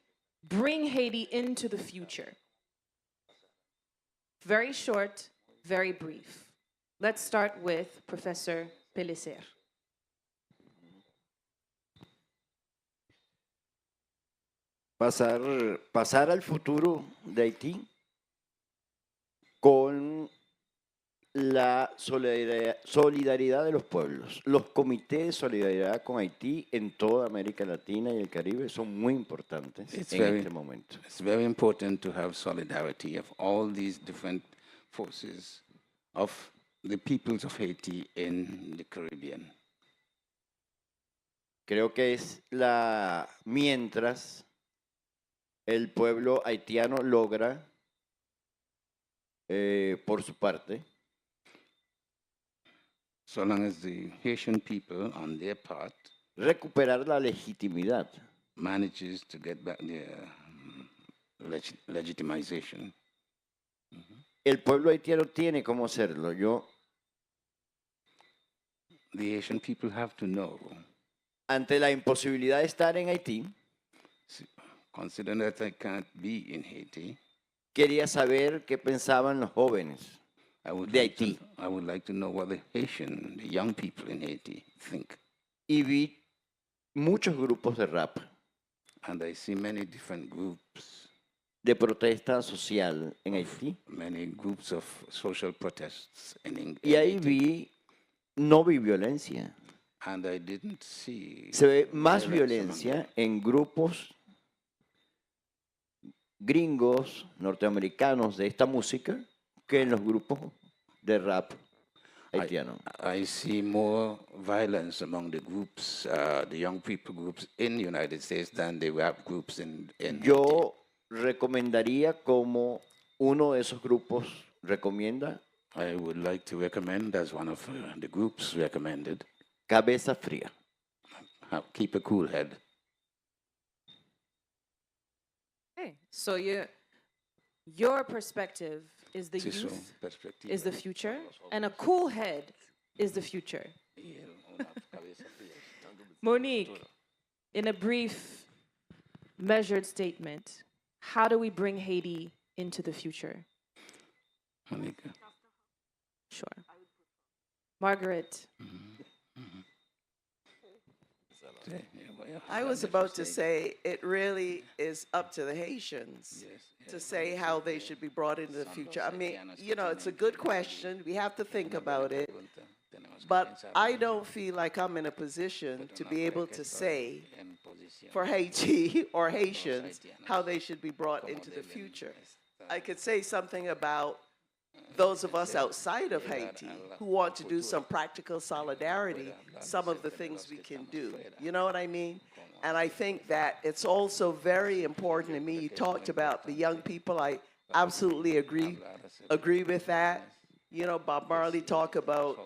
bring Haiti into the future? Very short, very brief. Let's start with Professor Pellicer. Pasar al futuro de Haití con la solidaridad de los pueblos. Los comités de solidaridad con Haití en toda América Latina y el Caribe son muy importantes en este momento. It's very important to have solidarity of all these different forces of the peoples of Haiti in the Caribbean. Creo que es mientras el pueblo haitiano logra, por su parte, so long as the Haitian people, on their part, recuperar la legitimidad, manages to get back their legitimization. El pueblo haitiano tiene cómo hacerlo. The Haitian people have to know. Ante la imposibilidad de estar en Haití, considering that I can't be in Haiti, quería saber qué pensaban los jóvenes de Haití. I would like to know what the young people in Haiti think. Y vi muchos grupos de rap, and I see many different groups, de protesta social en Haití. many groups of social protests Y ahí Haiti. vi, no vi violencia. And I didn't see Se ve más violence among violencia en grupos gringos, norteamericanos de esta música que en los grupos de rap haitiano. I see more violence among the groups, the young people groups in the United States than the rap groups in Yo recomendaría como uno de esos grupos recomienda I would like to recommend, as one of the groups recommended, Cabeza Fría. keep a cool head. Okay, so your perspective is the Sí, su youth perspectiva. is the future, and a cool head is the future. Monique, in a brief, measured statement, how do we bring Haiti into the future? Monica. Sure. Margaret. I was about to say it really is up to the Haitians to say how they should be brought into the future. I mean, you know, it's a good question. We have to think about it. But I don't feel like I'm in a position to be able to say for Haiti or Haitians how they should be brought into the future. I could say something about those of us outside of Haiti who want to do some practical solidarity, some of the things we can do. You know what I mean? And I think that it's also very important to me. You talked about the young people. I absolutely agree with that. You know, Bob Marley talked about,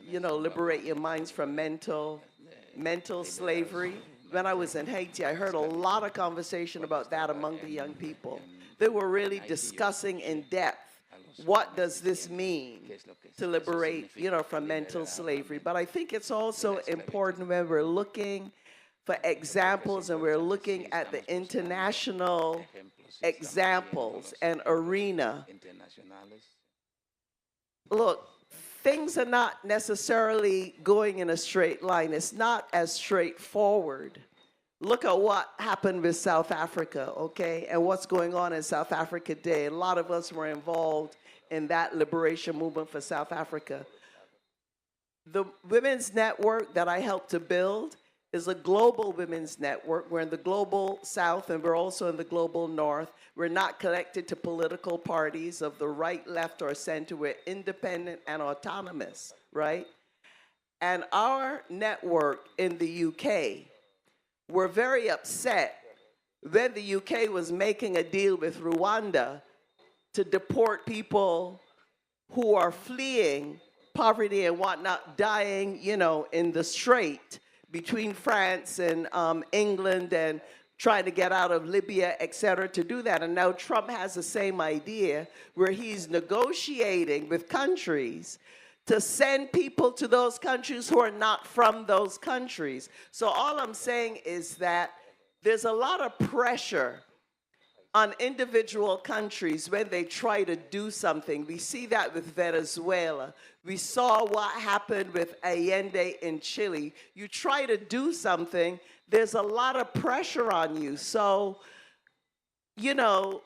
you know, liberate your minds from mental slavery. When I was in Haiti, I heard a lot of conversation about that among the young people. They were really discussing in depth, what does this mean to liberate, you know, from mental slavery? But I think it's also important when we're looking for examples and we're looking at the international examples and arena. Look, things are not necessarily going in a straight line. It's not as straightforward. Look at what happened with South Africa, okay, and what's going on in South Africa today. A lot of us were involved in that liberation movement for South Africa. The women's network that I helped to build is a global women's network. We're in the global South and we're also in the global North. We're not connected to political parties of the right, left, or center. We're independent and autonomous, right? And our network in the UK, were very upset when the UK was making a deal with Rwanda to deport people who are fleeing poverty and whatnot, dying, you know, in the strait between France and England and trying to get out of Libya, et cetera, to do that. And now Trump has the same idea where he's negotiating with countries to send people to those countries who are not from those countries. So all I'm saying is that there's a lot of pressure on individual countries when they try to do something. We see that with Venezuela. We saw what happened with Allende in Chile. You try to do something, there's a lot of pressure on you. So, you know,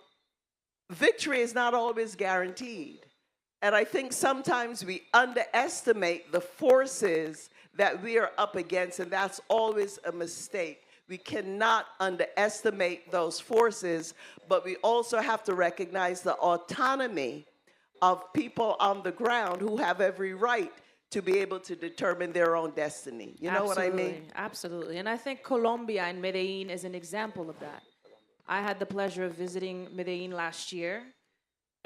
victory is not always guaranteed. And I think sometimes we underestimate the forces that we are up against, and that's always a mistake. We cannot underestimate those forces, but we also have to recognize the autonomy of people on the ground who have every right to be able to determine their own destiny. You know what I mean? Absolutely. And I think Colombia and Medellin is an example of that. I had the pleasure of visiting Medellin last year.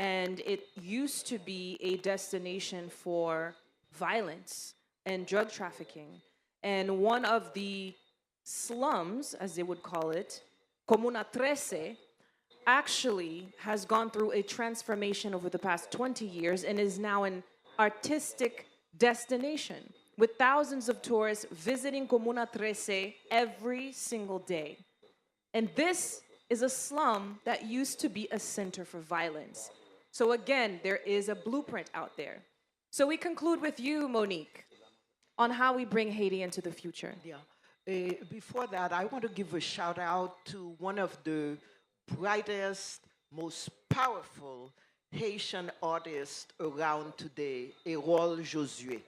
And it used to be a destination for violence and drug trafficking. And one of the slums, as they would call it, Comuna 13, actually has gone through a transformation over the past 20 years and is now an artistic destination with thousands of tourists visiting Comuna 13 every single day. And this is a slum that used to be a center for violence. So again, there is a blueprint out there. So we conclude with you, Monique, on how we bring Haiti into the future. Yeah. Before that, I want to give a shout out to one of the brightest, most powerful Haitian artists around today, Erol Josué.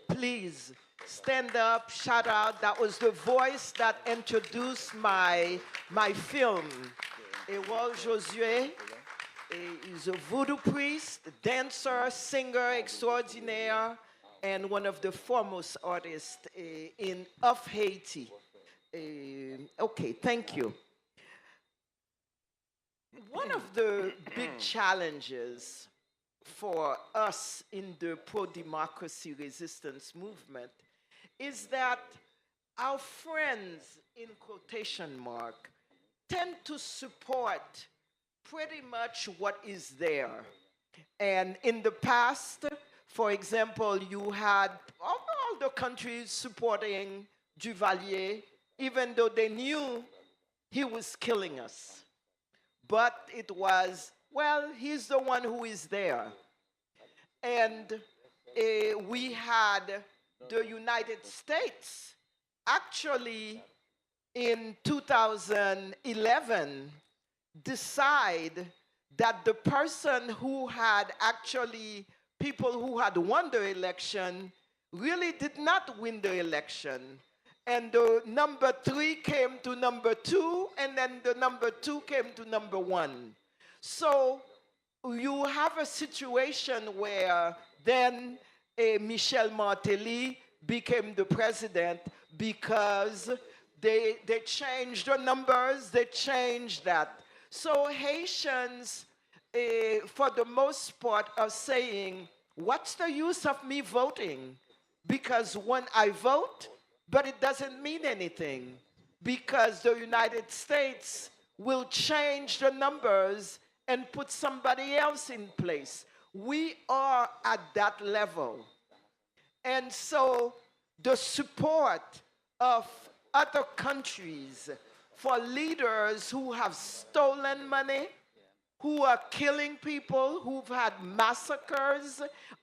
Please stand up, shout out. That was the voice that introduced my film. Erol Josué is a voodoo priest, dancer, singer extraordinaire, and one of the foremost artists of Haiti. Okay, thank you. One of the big challenges for us in the pro-democracy resistance movement is that our friends, in quotation mark, tend to support pretty much what is there. And in the past, for example, you had all the countries supporting Duvalier, even though they knew he was killing us. But it was, well, he's the one who is there. And we had the United States actually in 2011 decide that the person who had actually, people who had won the election really did not win the election. And the number 3 came to number 2, and then the number 2 came to number 1. So you have a situation where then Michel Martelly became the president because they changed the numbers, they changed that. So Haitians, for the most part, are saying, what's the use of me voting? Because when I vote, but it doesn't mean anything because the United States will change the numbers and put somebody else in place. We are at that level. And so the support of other countries for leaders who have stolen money, who are killing people, who've had massacres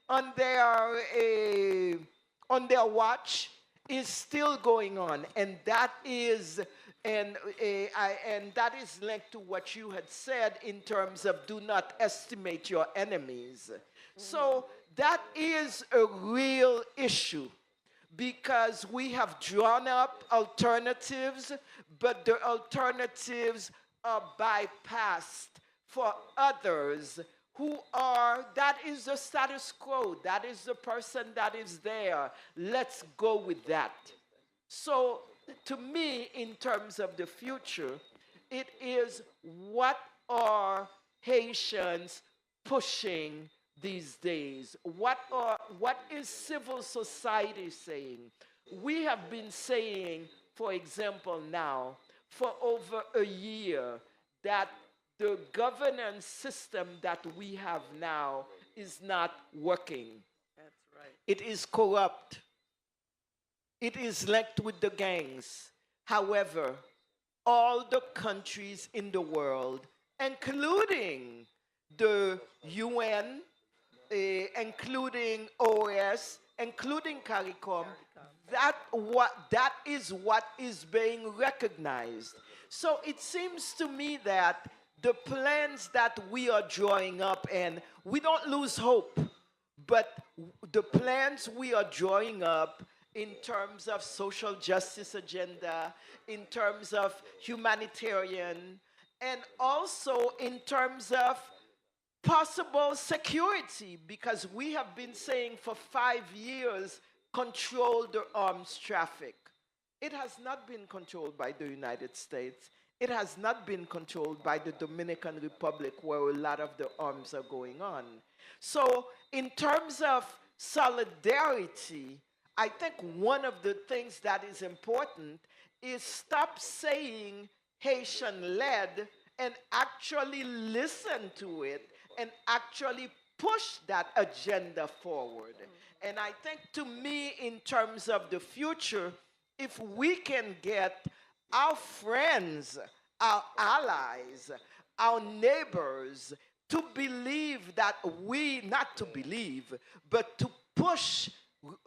on their watch, is still going on, and that is that is linked to what you had said in terms of do not estimate your enemies. So that is a real issue because we have drawn up alternatives, but the alternatives are bypassed for others who are, that is the status quo, that is the person that is there. Let's go with that. So to me, in terms of the future, it is what are Haitians pushing these days? What is civil society saying? We have been saying, for example, now, for over a year, that the governance system that we have now is not working. That's right. It is corrupt. It is linked with the gangs. However, all the countries in the world, including the UN, including OAS, including CARICOM, that is what is being recognized. So it seems to me that the plans that we are drawing up, and we don't lose hope, but the plans we are drawing up in terms of social justice agenda, in terms of humanitarian, and also in terms of possible security, because we have been saying for 5 years, control the arms traffic. It has not been controlled by the United States. It has not been controlled by the Dominican Republic, where a lot of the arms are going on. So in terms of solidarity, I think one of the things that is important is stop saying Haitian-led and actually listen to it and actually push that agenda forward. And I think, to me, in terms of the future, if we can get our friends, our allies, our neighbors to believe that we, not to believe, but to push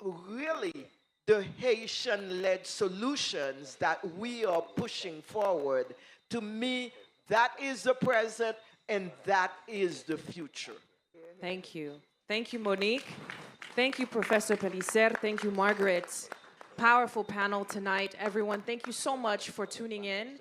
really the Haitian-led solutions that we are pushing forward. To me, that is the present and that is the future. Thank you. Thank you, Monique. Thank you, Professor Pellicer. Thank you, Margaret. Powerful panel tonight, everyone. Thank you so much for tuning in.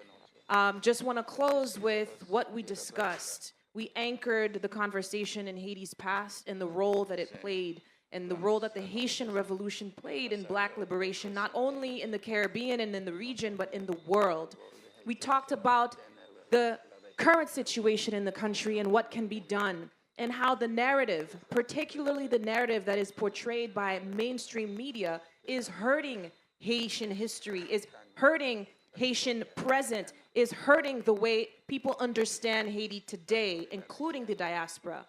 Just want to close with what we discussed. We anchored the conversation in Haiti's past and the role that it played and the role that the Haitian Revolution played in Black liberation, not only in the Caribbean and in the region, but in the world. We talked about the current situation in the country and what can be done, and how the narrative, particularly the narrative that is portrayed by mainstream media, is hurting Haitian history, is hurting Haitian present, is hurting the way people understand Haiti today, including the diaspora.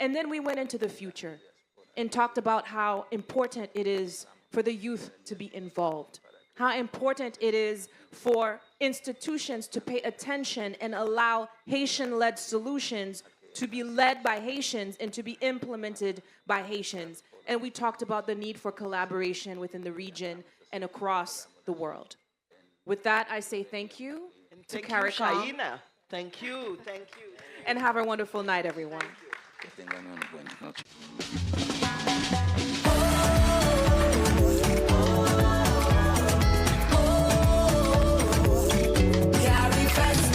And then we went into the future and talked about how important it is for the youth to be involved, how important it is for institutions to pay attention and allow Haitian-led solutions to be led by Haitians and to be implemented by Haitians. And we talked about the need for collaboration within the region and across the world. With that, I say thank you to Thank you, CARIFEST. Shaina. Thank you, thank you. And have a wonderful night, everyone. Que tengan una buena noche. CARIFEST.